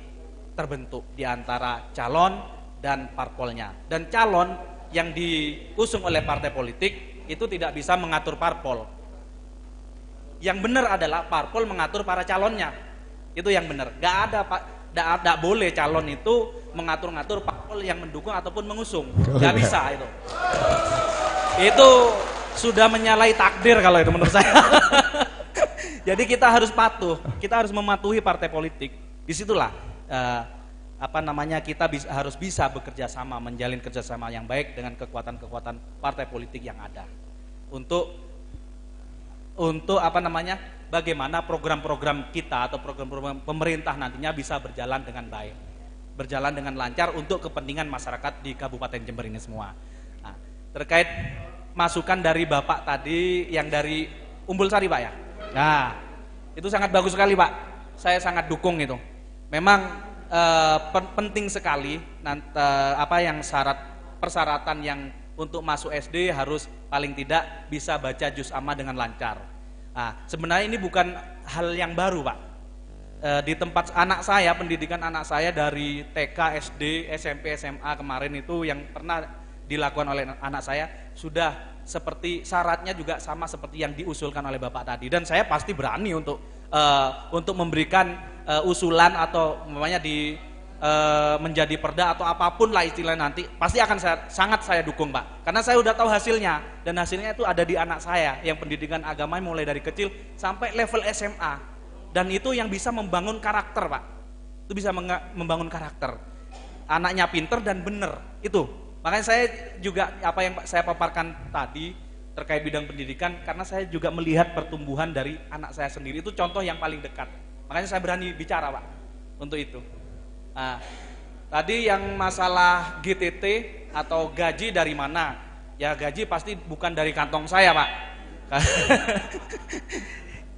terbentuk di antara calon dan parpolnya. Dan calon yang diusung oleh partai politik itu tidak bisa mengatur parpol. Yang benar adalah parpol mengatur para calonnya. Itu yang benar. Nggak boleh calon itu mengatur-ngatur parpol yang mendukung ataupun mengusung. Nggak bisa itu. Itu sudah menyalahi takdir kalau itu menurut saya. Jadi kita harus patuh, kita harus mematuhi partai politik. Disitulah kita harus bisa bekerja sama, menjalin kerjasama yang baik dengan kekuatan-kekuatan partai politik yang ada. Untuk bagaimana program-program kita atau program-program pemerintah nantinya bisa berjalan dengan baik, berjalan dengan lancar untuk kepentingan masyarakat di Kabupaten Jember ini semua. Nah, terkait masukan dari Bapak tadi yang dari Umbul Sari, Pak ya. Nah, itu sangat bagus sekali, Pak. Saya sangat dukung itu. Memang penting sekali persyaratan yang untuk masuk SD harus paling tidak bisa baca juz amma dengan lancar. Nah, sebenarnya ini bukan hal yang baru, Pak. Di tempat pendidikan anak saya dari TK, SD, SMP, SMA kemarin itu yang pernah dilakukan oleh anak saya sudah seperti syaratnya juga sama seperti yang diusulkan oleh Bapak tadi, dan saya pasti berani untuk memberikan usulan atau menjadi perda atau apapun lah istilahnya nanti pasti akan sangat saya dukung, Pak, karena saya udah tahu hasilnya dan hasilnya itu ada di anak saya yang pendidikan agama mulai dari kecil sampai level SMA, dan itu yang bisa membangun karakter, Pak. Itu bisa membangun karakter, anaknya pinter dan bener itu. Makanya saya juga apa yang saya paparkan tadi terkait bidang pendidikan, karena saya juga melihat pertumbuhan dari anak saya sendiri, itu contoh yang paling dekat. Makanya saya berani bicara, Pak, untuk itu. Nah, tadi yang masalah GTT atau gaji dari mana? Ya gaji pasti bukan dari kantong saya, Pak.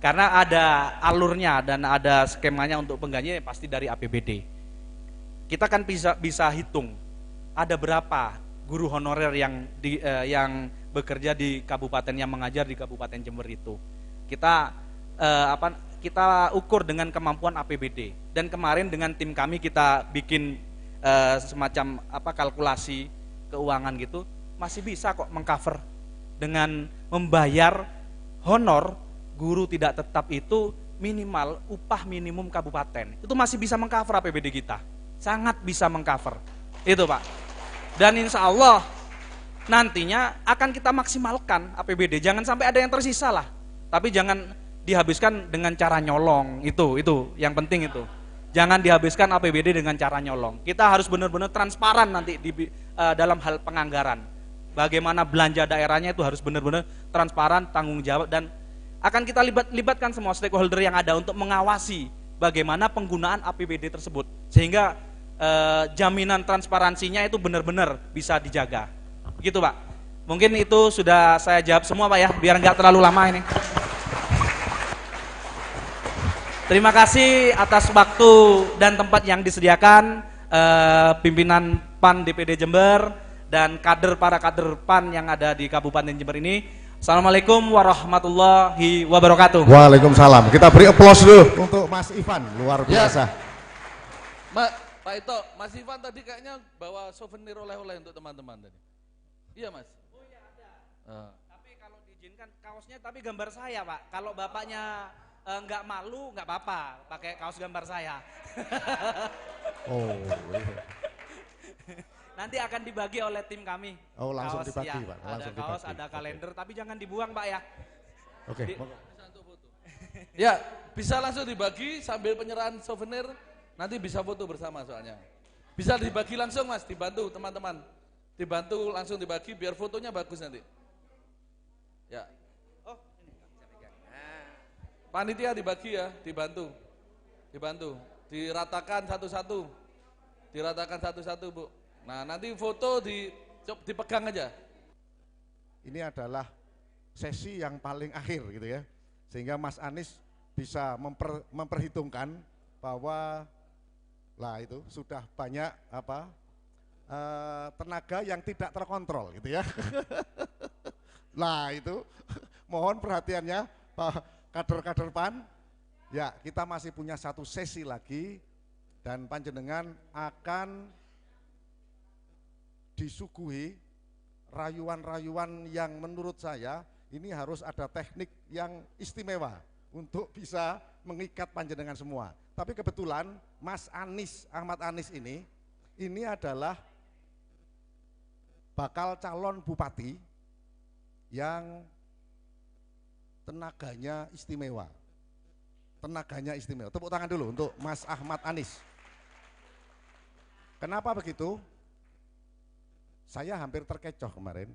Karena ada alurnya dan ada skemanya untuk penggajian pasti dari APBD. Kita kan bisa hitung ada berapa guru honorer yang bekerja di kabupaten, yang mengajar di Kabupaten Jember itu. Kita ukur dengan kemampuan APBD, dan kemarin dengan tim kami kita bikin semacam kalkulasi keuangan gitu, masih bisa kok mengcover dengan membayar honor guru tidak tetap itu minimal upah minimum kabupaten. Itu masih bisa mengcover APBD kita, sangat bisa mengcover itu, Pak. Dan insya Allah nantinya akan kita maksimalkan APBD, jangan sampai ada yang tersisa lah, tapi jangan dihabiskan dengan cara nyolong, itu yang penting itu. Jangan dihabiskan APBD dengan cara nyolong. Kita harus benar-benar transparan nanti dalam hal penganggaran. bagaimana belanja daerahnya itu harus benar-benar transparan, tanggung jawab, dan akan kita libatkan semua stakeholder yang ada untuk mengawasi bagaimana penggunaan APBD tersebut, sehingga jaminan transparansinya itu benar-benar bisa dijaga. Begitu Pak. Mungkin itu sudah saya jawab semua Pak ya, biar nggak terlalu lama ini. Terima kasih atas waktu dan tempat yang disediakan pimpinan PAN DPD Jember dan para kader PAN yang ada di Kabupaten Jember ini. Assalamualaikum warahmatullahi wabarakatuh. Waalaikumsalam. Kita beri aplaus dulu untuk Mas Ivan, luar biasa. Pak Ito, Mas Ivan tadi kayaknya bawa souvenir oleh-oleh untuk teman-teman tadi. Iya Mas? Oh iya ada. Tapi kalau diizinkan kaosnya tapi gambar saya Pak. Kalau bapaknya nggak malu nggak apa-apa pakai kaos gambar saya. Oh. Nanti akan dibagi oleh tim kami. Oh langsung kaos, dibagi ya. Pak. Ada kaos, ada kalender, tapi jangan dibuang Pak ya. Oke. Ya, bisa langsung dibagi sambil penyerahan souvenir. Nanti bisa foto bersama soalnya. Bisa dibagi langsung Mas, dibantu teman-teman. Dibantu langsung dibagi biar fotonya bagus nanti. Ya. Panitia dibagi ya, dibantu. Diratakan satu-satu. Bu. Nah, nanti foto dipegang aja. Ini adalah sesi yang paling akhir gitu ya. Sehingga Mas Anies bisa memperhitungkan bahwa itu sudah banyak tenaga yang tidak terkontrol gitu ya. Itu mohon perhatiannya Pak kader-kader PAN, ya kita masih punya satu sesi lagi dan panjenengan akan disuguhi rayuan-rayuan yang menurut saya ini harus ada teknik yang istimewa untuk bisa mengikat panjenengan semua. Tapi kebetulan Mas Anies, Ahmad Anies ini adalah bakal calon bupati yang tenaganya istimewa. Tepuk tangan dulu untuk Mas Ahmad Anies. Kenapa begitu? Saya hampir terkecoh kemarin.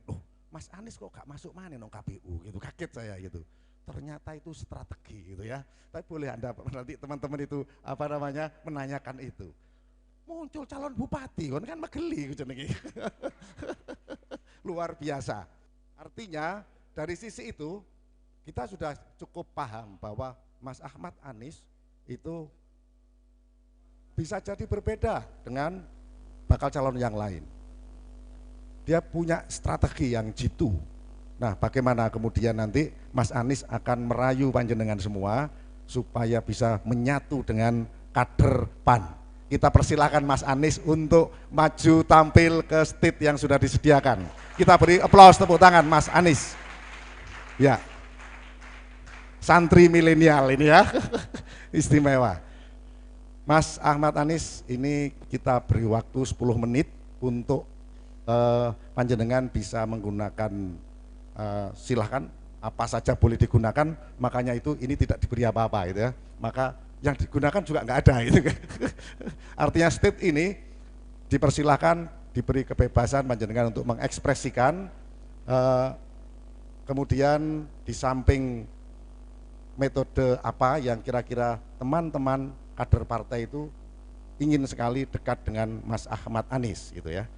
Mas Anies kok gak masuk mana nong KPU gitu, kaget saya gitu. Ternyata itu strategi gitu ya. Tapi boleh Anda nanti teman-teman itu menanyakan itu. Muncul calon bupati kan megeli gitu nih. Luar biasa. Artinya dari sisi itu kita sudah cukup paham bahwa Mas Ahmad Anies itu bisa jadi berbeda dengan bakal calon yang lain. Dia punya strategi yang jitu. Nah, bagaimana kemudian nanti Mas Anies akan merayu panjenengan semua supaya bisa menyatu dengan kader PAN. Kita persilahkan Mas Anies untuk maju tampil ke stage yang sudah disediakan. Kita beri aplaus, tepuk tangan Mas Anies. Ya. Santri milenial ini ya. Istimewa. Mas Ahmad Anies, ini kita beri waktu 10 menit untuk panjenengan bisa menggunakan silahkan apa saja boleh digunakan, makanya itu ini tidak diberi apa-apa gitu ya. Maka yang digunakan juga nggak ada gitu. Artinya state ini dipersilahkan, diberi kebebasan panjenengan untuk mengekspresikan, kemudian di samping metode apa yang kira-kira teman-teman kader partai itu ingin sekali dekat dengan Mas Ahmad Anies gitu ya.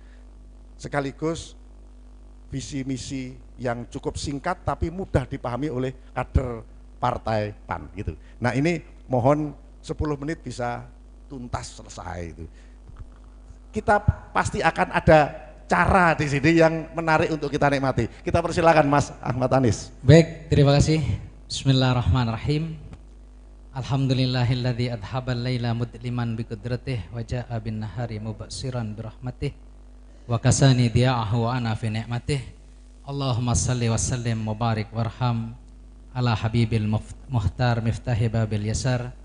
Sekaligus visi misi yang cukup singkat tapi mudah dipahami oleh kader partai PAN gitu. Nah, ini mohon 10 menit bisa tuntas selesai itu. Kita pasti akan ada cara di sini yang menarik untuk kita nikmati. Kita persilakan Mas Ahmad Anies. Baik, terima kasih. Bismillahirrahmanirrahim. Alhamdulillahilladzi adhabal laila mudliman biqudratih wa jaa bin nahari mubasiran birahmatih wa kasani diya'ahu wa ana fi ni'matih. Allahumma salli wa sallim mubarik warham ala habibil muhtar miftahi babil yasar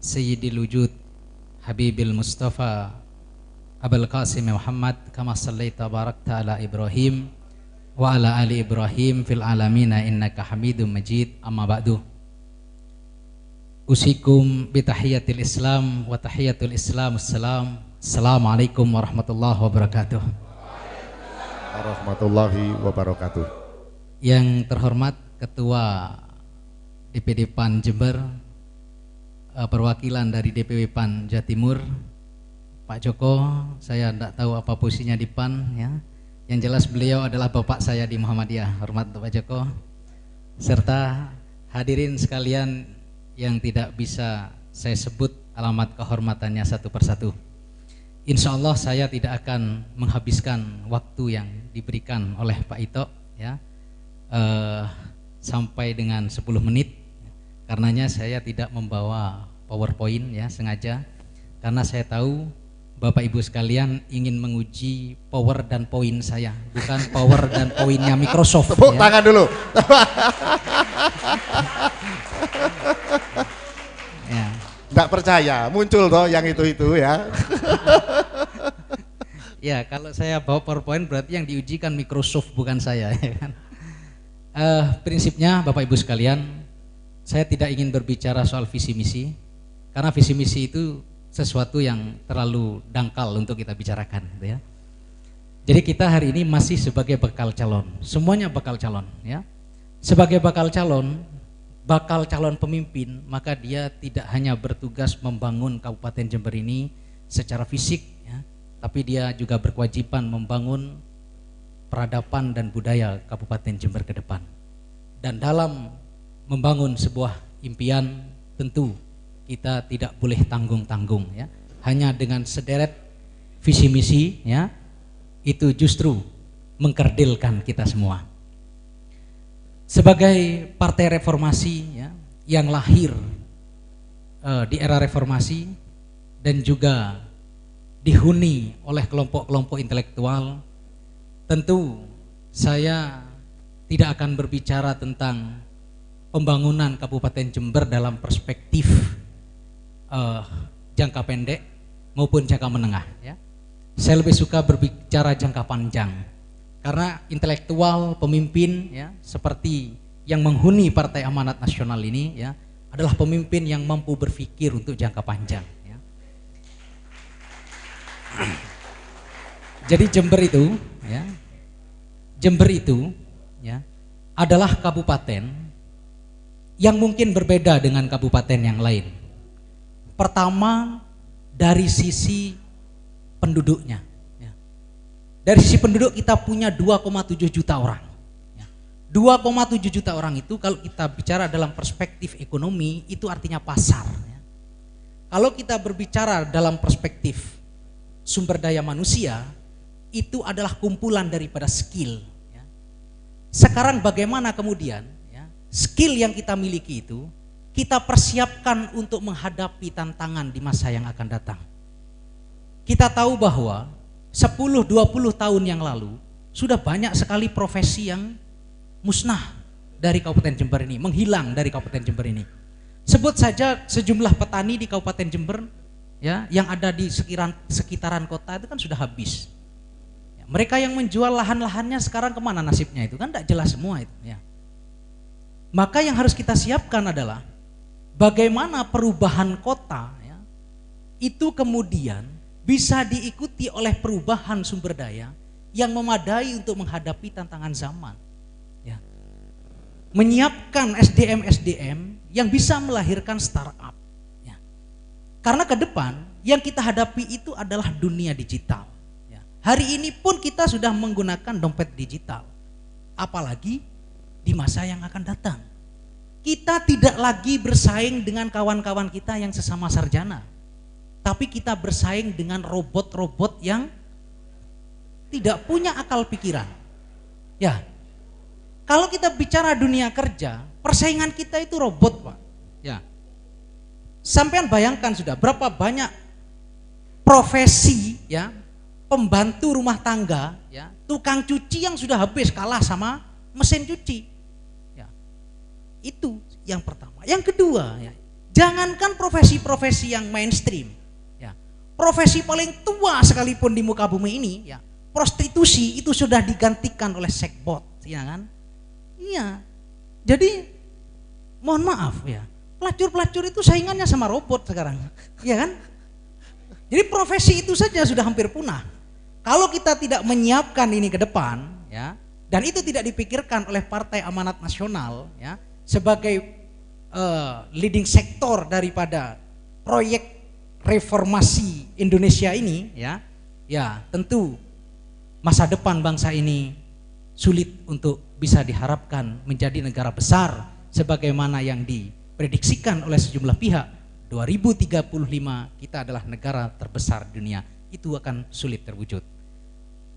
sayyidil wujud habibil mustafa abul qasim Muhammad kama sallaita barakta ala Ibrahim wa ala ali Ibrahim fil alamina innaka hamidum majid. Amma ba'du. Usikum bitahiyatil Islam wa tahiyatul Islam. Assalamualaikum warahmatullahi wabarakatuh. warahmatullahi wabarakatuh. Yang terhormat Ketua DPD PAN Jember, perwakilan dari DPW PAN Jawa Timur, Pak Joko, saya tidak tahu apa posisinya di PAN ya. Yang jelas beliau adalah bapak saya di Muhammadiyah. Hormat Pak Joko. Serta hadirin sekalian yang tidak bisa saya sebut alamat kehormatannya satu persatu. Insya Allah saya tidak akan menghabiskan waktu yang diberikan oleh Pak Ito ya, sampai dengan 10 menit. Karenanya saya tidak membawa PowerPoint ya, sengaja karena saya tahu Bapak Ibu sekalian ingin menguji power dan poin saya, bukan power dan poinnya Microsoft. Tepuk tangan dulu. Ya. Nggak percaya, muncul toh yang itu ya. Ya, kalau saya bawa PowerPoint berarti yang diujikan Microsoft bukan saya. Ya kan? Prinsipnya Bapak Ibu sekalian, saya tidak ingin berbicara soal visi misi, karena visi misi itu sesuatu yang terlalu dangkal untuk kita bicarakan, gitu ya. Jadi kita hari ini masih sebagai bakal calon, semuanya bakal calon, ya. Sebagai bakal calon pemimpin, maka dia tidak hanya bertugas membangun Kabupaten Jember ini secara fisik, ya, tapi dia juga berkewajiban membangun peradaban dan budaya Kabupaten Jember ke depan. Dan dalam membangun sebuah impian, tentu kita tidak boleh tanggung-tanggung ya. Hanya dengan sederet visi misi ya, itu justru mengkerdilkan kita semua. Sebagai partai reformasi ya, yang lahir di era reformasi dan juga dihuni oleh kelompok-kelompok intelektual, tentu saya tidak akan berbicara tentang pembangunan Kabupaten Jember dalam perspektif jangka pendek maupun jangka menengah ya. Saya lebih suka berbicara jangka panjang karena intelektual pemimpin ya, seperti yang menghuni Partai Amanat Nasional ini ya, adalah pemimpin yang mampu berpikir untuk jangka panjang ya. Jadi Jember itu ya adalah kabupaten yang mungkin berbeda dengan kabupaten yang lain. Pertama, dari sisi penduduknya ya. Dari sisi penduduk kita punya 2,7 juta orang ya. 2,7 juta orang itu kalau kita bicara dalam perspektif ekonomi itu artinya pasar ya. Kalau kita berbicara dalam perspektif sumber daya manusia, itu adalah kumpulan daripada skill ya. Sekarang bagaimana kemudian ya, skill yang kita miliki itu kita persiapkan untuk menghadapi tantangan di masa yang akan datang. Kita tahu bahwa 10-20 tahun yang lalu sudah banyak sekali profesi yang musnah dari Kabupaten Jember ini, menghilang dari Kabupaten Jember ini. Sebut saja sejumlah petani di Kabupaten Jember ya, yang ada di sekitaran kota itu kan sudah habis. Ya, mereka yang menjual lahan-lahannya sekarang kemana nasibnya itu kan tidak jelas semua itu ya. Maka yang harus kita siapkan adalah bagaimana perubahan kota ya, itu kemudian bisa diikuti oleh perubahan sumber daya yang memadai untuk menghadapi tantangan zaman ya. Menyiapkan SDM yang bisa melahirkan startup ya. Karena ke depan yang kita hadapi itu adalah dunia digital ya. Hari ini pun kita sudah menggunakan dompet digital, apalagi di masa yang akan datang. Kita tidak lagi bersaing dengan kawan-kawan kita yang sesama sarjana, tapi kita bersaing dengan robot-robot yang tidak punya akal pikiran. Ya, kalau kita bicara dunia kerja, persaingan kita itu robot, Pak. Ya, sampean bayangkan sudah berapa banyak profesi, ya, pembantu rumah tangga, ya, tukang cuci yang sudah habis kalah sama mesin cuci. Itu yang pertama. Yang kedua ya, jangankan profesi-profesi yang mainstream ya, profesi paling tua sekalipun di muka bumi ini ya, prostitusi itu sudah digantikan oleh seksbot ya kan. Iya, jadi mohon maaf ya, pelacur-pelacur itu saingannya sama robot sekarang ya kan. Jadi profesi itu saja sudah hampir punah. Kalau kita tidak menyiapkan ini ke depan, ya, dan itu tidak dipikirkan oleh Partai Amanat Nasional, ya, sebagai leading sektor daripada proyek reformasi Indonesia ini, ya, tentu masa depan bangsa ini sulit untuk bisa diharapkan menjadi negara besar sebagaimana yang diprediksikan oleh sejumlah pihak. 2035 kita adalah negara terbesar di dunia. Itu akan sulit terwujud.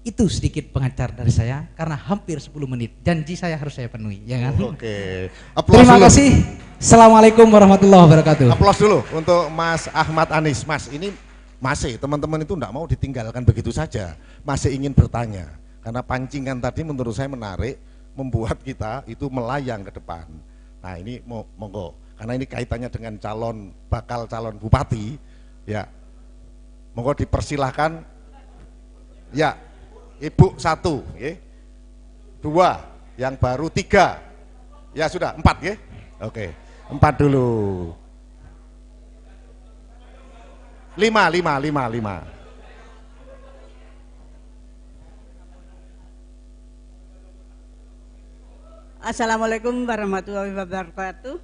Itu sedikit pengantar dari saya karena hampir 10 menit. Janji saya harus saya penuhi, ya kan? Oke. Terima kasih. Assalamualaikum warahmatullahi wabarakatuh. Aplaus dulu untuk Mas Ahmad Anis. Mas, ini masih teman-teman itu enggak mau ditinggalkan begitu saja. Masih ingin bertanya. Karena pancingan tadi menurut saya menarik, membuat kita itu melayang ke depan. Nah, ini monggo. Karena ini kaitannya dengan bakal calon bupati, ya. Monggo dipersilahkan. Ya, Ibu 1, ya. 2, yang baru 3. Ya sudah, 4 ya. Oke, 4 dulu. 5. Assalamualaikum warahmatullahi wabarakatuh.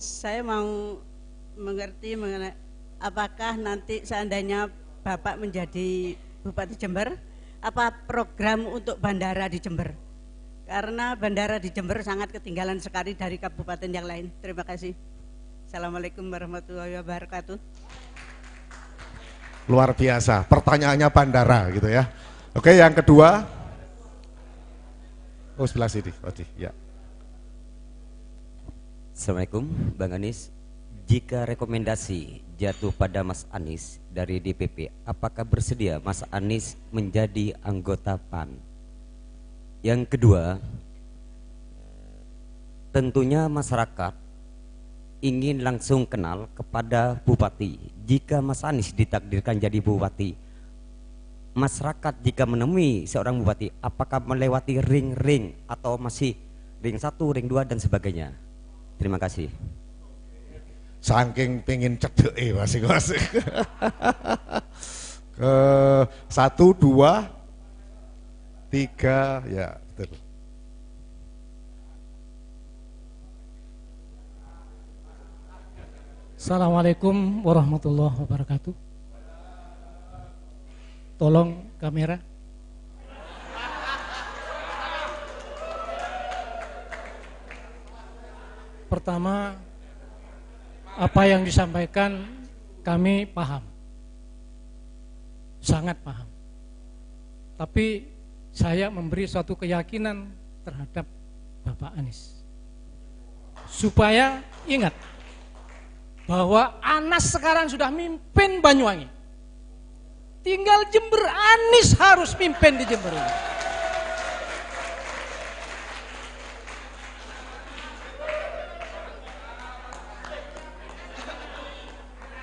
Saya mau mengerti mengenai apakah nanti seandainya Bapak menjadi Bupati Jember, apa program untuk bandara di Jember? Karena bandara di Jember sangat ketinggalan sekali dari kabupaten yang lain. Terima kasih. Assalamualaikum warahmatullahi wabarakatuh. Luar biasa, pertanyaannya bandara gitu ya. Oke, yang kedua. Oh, sebelah sini, ya. Assalamualaikum Bang Anies. Jika rekomendasi jatuh pada Mas Anies dari DPP, apakah bersedia Mas Anies menjadi anggota PAN? Yang kedua, tentunya masyarakat ingin langsung kenal kepada Bupati. Jika Mas Anies ditakdirkan jadi Bupati, masyarakat jika menemui seorang bupati, apakah melewati ring-ring atau masih ring 1, ring 2 dan sebagainya? Terima kasih. Saking pengen cedek masing-masing. Ke 1, 2, 3, ya betul. Assalamualaikum warahmatullahi wabarakatuh. Tolong kamera. Pertama, apa yang disampaikan kami paham, sangat paham. Tapi saya memberi suatu keyakinan terhadap Bapak Anies, supaya ingat bahwa Anas sekarang sudah mimpin Banyuwangi. Tinggal Jember, Anies harus mimpin di Jember ini.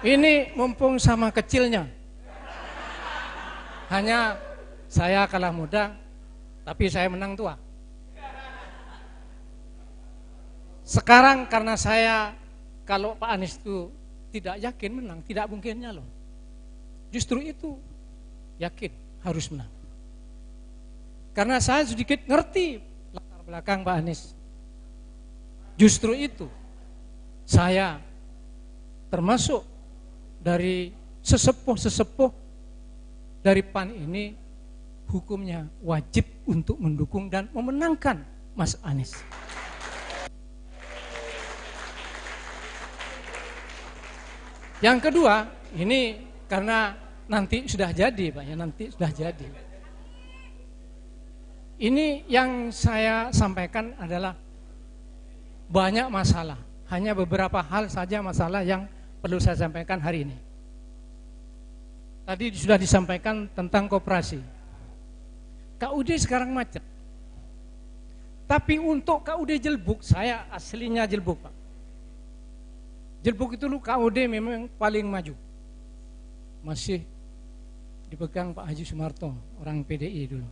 Ini mumpung sama kecilnya. Hanya saya kalah muda, tapi saya menang tua. Sekarang karena saya, kalau Pak Anies itu tidak yakin menang, tidak mungkin nyalon. Justru itu yakin harus menang. Karena saya sedikit ngerti latar belakang Pak Anies. Justru itu saya termasuk dari sesepuh-sesepuh dari PAN ini, hukumnya wajib untuk mendukung dan memenangkan Mas Anies. Yang kedua, ini karena nanti sudah jadi Pak ya, nanti sudah jadi. Ini yang saya sampaikan adalah banyak masalah, hanya beberapa hal saja masalah yang perlu saya sampaikan hari ini. Tadi sudah disampaikan tentang koperasi. KUD sekarang macet. Tapi untuk KUD Jelbuk, saya aslinya Jelbuk Pak. Jelbuk itu KUD memang paling maju. Masih dipegang Pak Haji Sumarto, orang PDI dulu.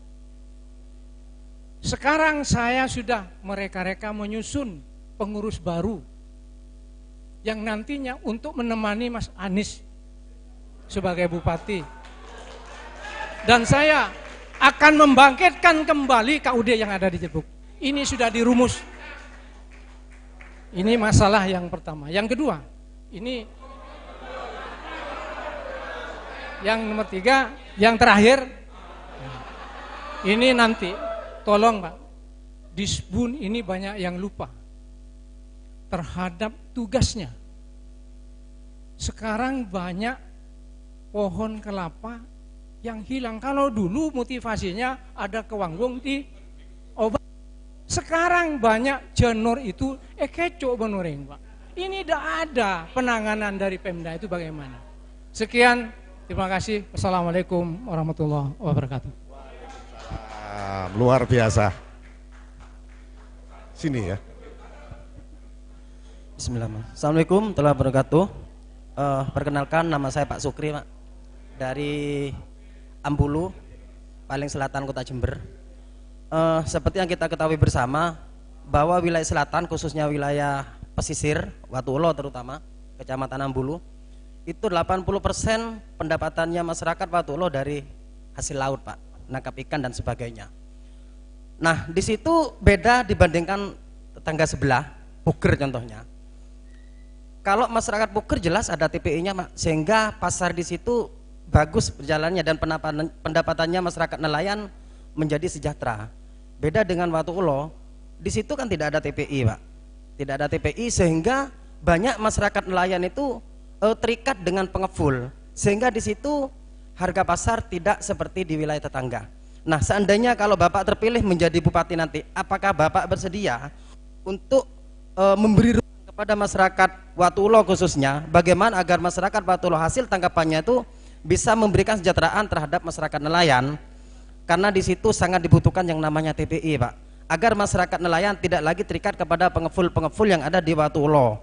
Sekarang saya sudah mereka-reka menyusun pengurus baru yang nantinya untuk menemani Mas Anies sebagai bupati Dan saya akan membangkitkan kembali KUD yang ada di Cerbuk. Ini sudah dirumus. Ini masalah yang pertama. Yang kedua, ini yang nomor 3, yang terakhir, ini nanti tolong Pak, Disbun ini banyak yang lupa terhadap tugasnya. Sekarang banyak pohon kelapa yang hilang. Kalau dulu motivasinya ada kewanggung di obat, sekarang banyak janur itu kecok benuring Pak. Ini tidak ada penanganan dari Pemda itu bagaimana. Sekian, terima kasih. Wassalamualaikum warahmatullahi wabarakatuh. Luar biasa. Sini ya. Bismillahirrahmanirrahim. Assalamualaikum warahmatullahi wabarakatuh. Perkenalkan, nama saya Pak Sukri, Pak, dari Ambulu, paling selatan Kota Jember. Seperti yang kita ketahui bersama, bahwa wilayah selatan, khususnya wilayah pesisir, Watulo terutama, Kecamatan Ambulu, itu 80% pendapatannya masyarakat Watulo dari hasil laut, Pak, nangkap ikan dan sebagainya. Nah, di situ beda dibandingkan tetangga sebelah, Puger contohnya. Kalau masyarakat Puger jelas ada TPI-nya, sehingga pasar di situ bagus berjalannya dan pendapatannya masyarakat nelayan menjadi sejahtera. Beda dengan Watulo, di situ kan tidak ada TPI, Pak. Tidak ada TPI sehingga banyak masyarakat nelayan itu terikat dengan pengepul, sehingga di situ harga pasar tidak seperti di wilayah tetangga. Nah, seandainya kalau Bapak terpilih menjadi bupati nanti, apakah Bapak bersedia untuk memberi ruang kepada masyarakat Watulo khususnya, bagaimana agar masyarakat Watulo hasil tangkapannya itu bisa memberikan kesejahteraan terhadap masyarakat nelayan, karena di situ sangat dibutuhkan yang namanya TPI, Pak, agar masyarakat nelayan tidak lagi terikat kepada pengepul-pengepul yang ada di Watulo,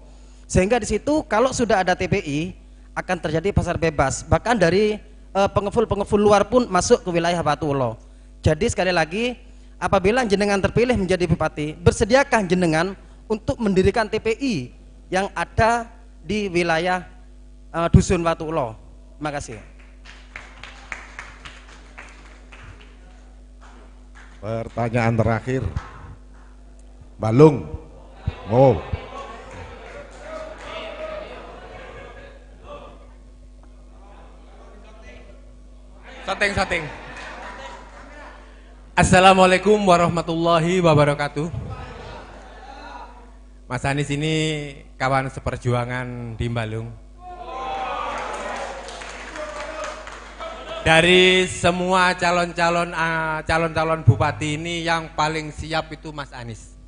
sehingga di situ kalau sudah ada TPI akan terjadi pasar bebas, bahkan dari pengepul-pengepul luar pun masuk ke wilayah Watulo. Jadi sekali lagi, apabila jenengan terpilih menjadi bupati, bersediakah jenengan untuk mendirikan TPI yang ada di wilayah Dusun Watulo? Terima kasih. Pertanyaan terakhir, Balung. Oh. Sateng. Assalamualaikum warahmatullahi wabarakatuh. Mas Anies ini kawan seperjuangan di Balung. Dari semua calon-calon bupati ini yang paling siap itu Mas Anies.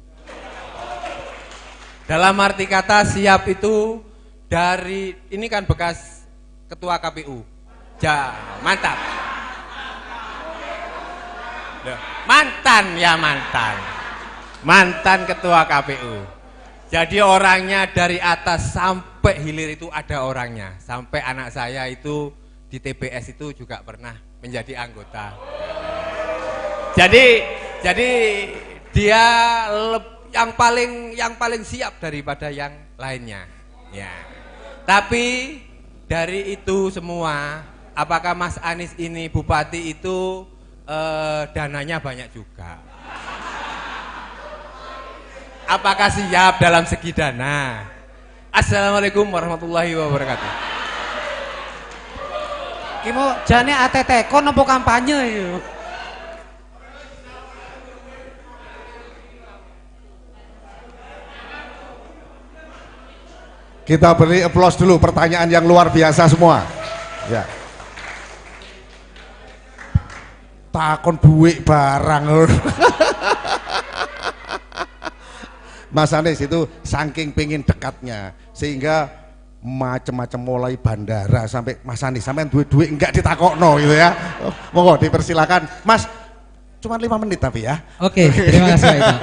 Dalam arti kata siap itu dari ini kan bekas ketua KPU. Mantap. Mantan ketua KPU. Jadi orangnya dari atas sampai hilir itu ada orangnya. Sampai anak saya itu di TPS itu juga pernah menjadi anggota. Jadi dia yang paling siap daripada yang lainnya. Ya. Tapi dari itu semua, apakah Mas Anies ini bupati itu dananya banyak juga? Apakah siap dalam segi dana? Assalamualaikum warahmatullahi wabarakatuh. Kimo jane ATT kon nopo kampanye yo. Kita beri aplaus dulu, pertanyaan yang luar biasa semua. Ya. Takon duit barang. Mas Anies itu saking pengen dekatnya sehingga macam-macam mulai bandara sampai Mas Anies sampai duit enggak ditakokno gitu ya. Monggo dipersilakan Mas, cuma 5 menit tapi ya. Oke, terima kasih Pak Ito.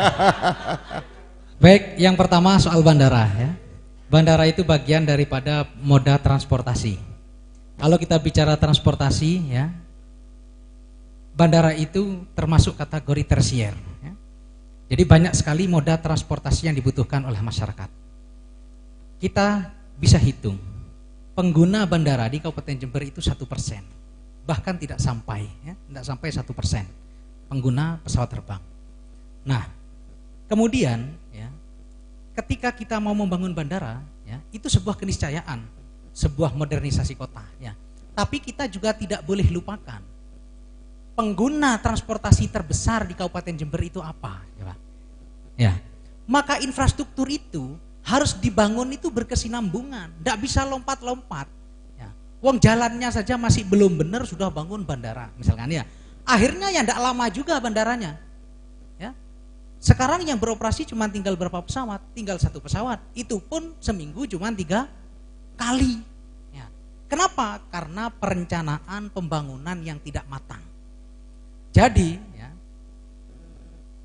Baik, yang pertama soal bandara ya. Bandara itu bagian daripada moda transportasi. Kalau kita bicara transportasi ya, bandara itu termasuk kategori tersier ya. Jadi banyak sekali moda transportasi yang dibutuhkan oleh masyarakat. Kita bisa hitung pengguna bandara di Kabupaten Jember itu 1% bahkan tidak sampai, ya, tidak sampai 1% pengguna pesawat terbang. Nah, kemudian ya, ketika kita mau membangun bandara, ya, itu sebuah keniscayaan, sebuah modernisasi kota. Ya. Tapi kita juga tidak boleh lupakan pengguna transportasi terbesar di Kabupaten Jember itu apa, ya Pak? Ya, maka infrastruktur itu harus dibangun itu berkesinambungan, tidak bisa lompat-lompat. Ya. Wong jalannya saja masih belum benar sudah bangun bandara, misalkan ya. Akhirnya ya tidak lama juga bandaranya. Ya. Sekarang yang beroperasi cuma tinggal berapa pesawat? Tinggal 1 pesawat. Itu pun seminggu cuma 3 kali. Ya. Kenapa? Karena perencanaan pembangunan yang tidak matang. Jadi, ya,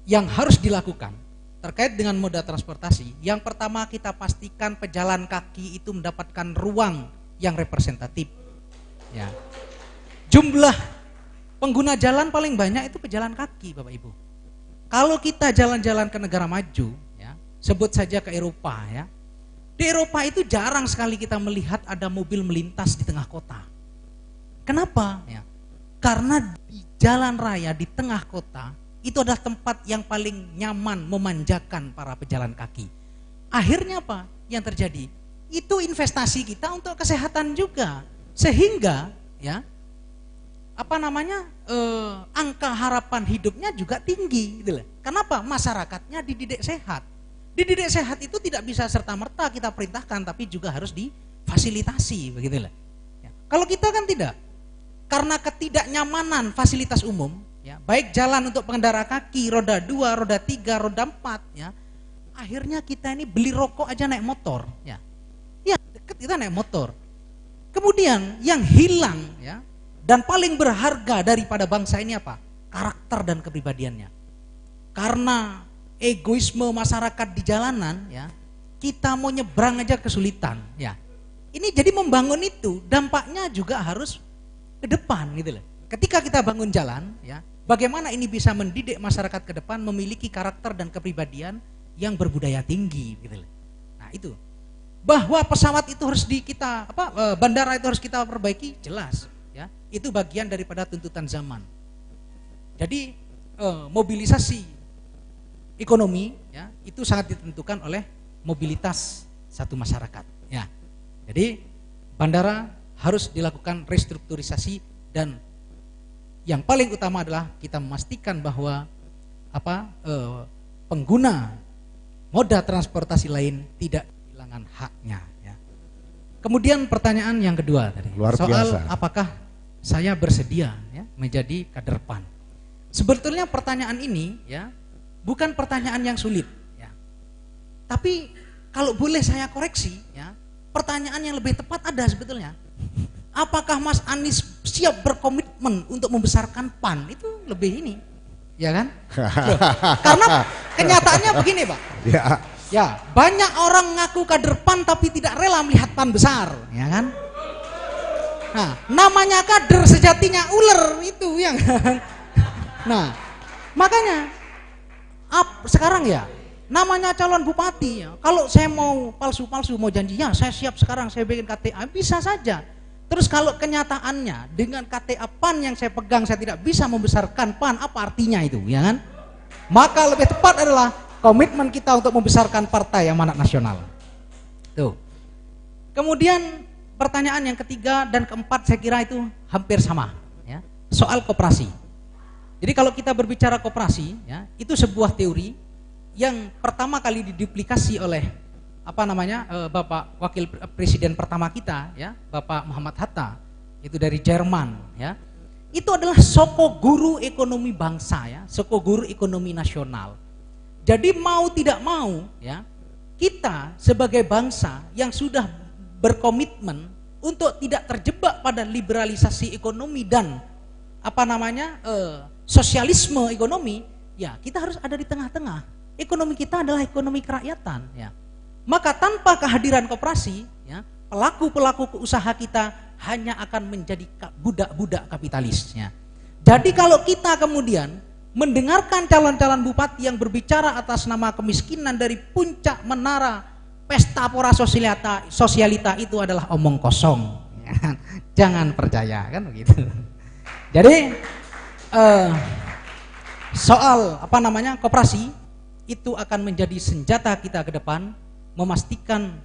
yang harus dilakukan terkait dengan moda transportasi, yang pertama kita pastikan pejalan kaki itu mendapatkan ruang yang representatif. Ya. Jumlah pengguna jalan paling banyak itu pejalan kaki, Bapak Ibu. Kalau kita jalan-jalan ke negara maju, ya, sebut saja ke Eropa, ya, di Eropa itu jarang sekali kita melihat ada mobil melintas di tengah kota. Kenapa? Ya. Karena di jalan raya di tengah kota itu adalah tempat yang paling nyaman memanjakan para pejalan kaki. Akhirnya apa yang terjadi? Itu investasi kita untuk kesehatan juga, sehingga ya angka harapan hidupnya juga tinggi. Gitu. Kenapa? Masyarakatnya dididik sehat. Dididik sehat itu tidak bisa serta-merta kita perintahkan, tapi juga harus difasilitasi, begitulah. Ya. Kalau kita kan tidak, karena ketidaknyamanan fasilitas umum. Ya, baik jalan untuk pengendara kaki, roda 2, roda 3, roda 4, ya. Akhirnya kita ini beli rokok aja naik motor, ya. Ya, deket kita naik motor. Kemudian yang hilang, ya, dan paling berharga daripada bangsa ini apa? Karakter dan kepribadiannya. Karena egoisme masyarakat di jalanan, ya, kita mau nyebrang aja kesulitan, ya. Ini jadi membangun itu dampaknya juga harus ke depan, gitu loh. Ketika kita bangun jalan, ya, bagaimana ini bisa mendidik masyarakat ke depan memiliki karakter dan kepribadian yang berbudaya tinggi, gitu. Nah itu, bahwa pesawat itu harus bandara itu harus kita perbaiki, jelas, ya, itu bagian daripada tuntutan zaman. Jadi mobilisasi ekonomi, ya, itu sangat ditentukan oleh mobilitas satu masyarakat, ya. Jadi bandara harus dilakukan restrukturisasi dan yang paling utama adalah kita memastikan bahwa pengguna moda transportasi lain tidak kehilangan haknya. Ya. Kemudian pertanyaan yang kedua tadi, soal apakah saya bersedia, ya, menjadi kader PAN. Sebetulnya pertanyaan ini, ya, bukan pertanyaan yang sulit. Ya. Tapi kalau boleh saya koreksi, ya, pertanyaan yang lebih tepat ada sebetulnya. Apakah Mas Anies siap berkomitmen untuk membesarkan PAN? Itu lebih ini, ya kan? Loh, karena kenyataannya begini, Pak. Ya. Ya, banyak orang ngaku kader PAN tapi tidak rela melihat PAN besar, ya kan? Nah, namanya kader sejatinya ular itu, yang. Nah, makanya sekarang ya, namanya calon bupati, ya. Kalau saya mau palsu-palsu, mau janji, ya saya siap sekarang, saya bikin KTA, bisa saja. Terus kalau kenyataannya dengan KTA PAN yang saya pegang saya tidak bisa membesarkan PAN, apa artinya itu, ya kan? Maka lebih tepat adalah komitmen kita untuk membesarkan partai amanat nasional. Tuh. Kemudian pertanyaan yang ketiga dan keempat saya kira itu hampir sama, ya. Soal koperasi. Jadi kalau kita berbicara koperasi, ya, itu sebuah teori yang pertama kali diduplikasi oleh Bapak Wakil Presiden pertama kita, ya, Bapak Muhammad Hatta, itu dari Jerman, ya. Itu adalah soko guru ekonomi bangsa, ya, soko guru ekonomi nasional. Jadi mau tidak mau, ya, kita sebagai bangsa yang sudah berkomitmen untuk tidak terjebak pada liberalisasi ekonomi dan sosialisme ekonomi, ya, kita harus ada di tengah-tengah. Ekonomi kita adalah ekonomi kerakyatan, ya. Maka tanpa kehadiran koperasi, ya, pelaku-pelaku usaha kita hanya akan menjadi budak-budak kapitalisnya. Jadi kalau kita kemudian mendengarkan calon-calon bupati yang berbicara atas nama kemiskinan dari puncak menara pesta pora sosialita itu adalah omong kosong. Jangan percaya, kan begitu. Jadi soal apa namanya koperasi itu akan menjadi senjata kita ke depan memastikan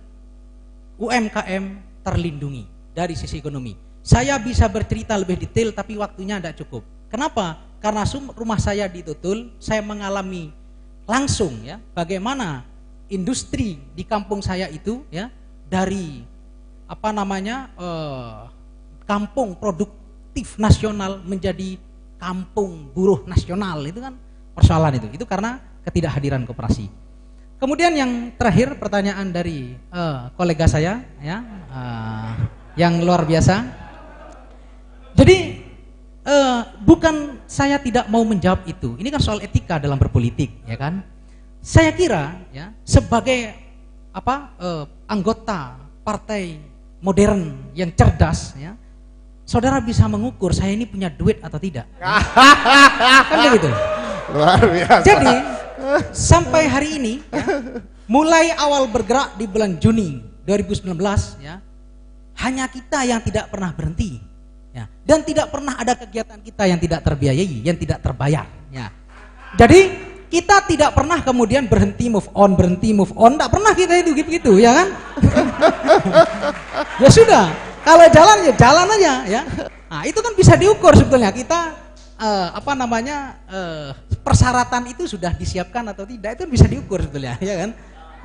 UMKM terlindungi dari sisi ekonomi. Saya bisa bercerita lebih detail tapi waktunya tidak cukup. Kenapa? Karena rumah saya di Tutul, saya mengalami langsung ya bagaimana industri di kampung saya itu ya dari apa namanya kampung produktif nasional menjadi kampung buruh nasional. Itu kan persoalan itu karena ketidakhadiran koperasi. Kemudian yang terakhir pertanyaan dari kolega saya ya yang luar biasa. Jadi bukan saya tidak mau menjawab itu. Ini kan soal etika dalam berpolitik, ya kan? Saya kira ya sebagai anggota partai modern yang cerdas ya, saudara bisa mengukur saya ini punya duit atau tidak. Kan begitu. Luar biasa. Jadi sampai hari ini ya, mulai awal bergerak di bulan Juni 2019 ya, hanya kita yang tidak pernah berhenti ya, dan tidak pernah ada kegiatan kita yang tidak terbiayai, yang tidak terbayar ya. Jadi kita tidak pernah kemudian berhenti move on, tidak pernah kita itu gitu ya kan. Ya sudah, kalau jalan ya jalan aja ya. Nah itu kan bisa diukur sebetulnya kita persyaratan itu sudah disiapkan atau tidak, itu bisa diukur sebetulnya ya kan.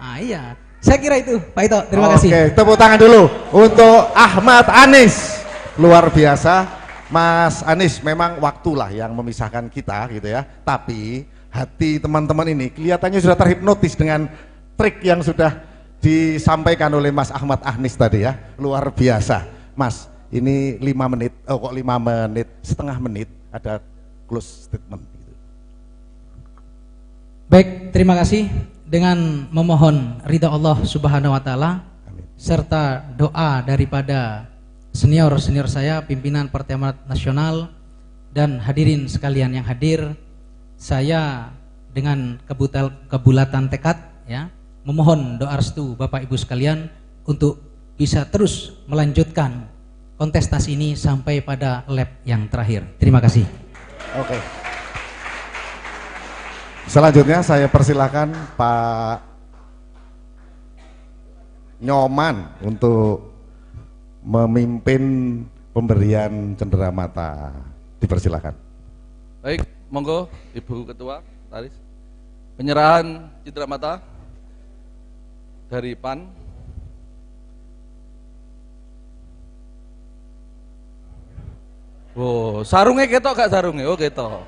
Nah iya, saya kira itu Pak Ito, terima kasih. Oke, tepuk tangan dulu untuk Ahmad Anies. Luar biasa, Mas Anies. Memang waktulah yang memisahkan kita gitu ya. Tapi hati teman-teman ini kelihatannya sudah terhipnotis dengan trik yang sudah disampaikan oleh Mas Ahmad Anies tadi ya. Luar biasa, Mas. Ini 5 menit, kok 5 menit, setengah menit ada close statement. Gitu. Baik, terima kasih. Dengan memohon ridha Allah Subhanahu Wa Taala serta doa daripada senior-senior saya, pimpinan Partai Amanat Nasional dan hadirin sekalian yang hadir, saya dengan kebulatan tekad ya, memohon doa restu Bapak Ibu sekalian untuk bisa terus melanjutkan kontestasi ini sampai pada lap yang terakhir. Terima kasih. Oke. Selanjutnya saya persilakan Pak Nyoman untuk memimpin pemberian cenderamata. Dipersilakan. Baik, monggo Ibu Ketua Taris. Penyerahan cenderamata dari PAN. Oh, sarungnya ketok gak sarungnya? Oh ketok.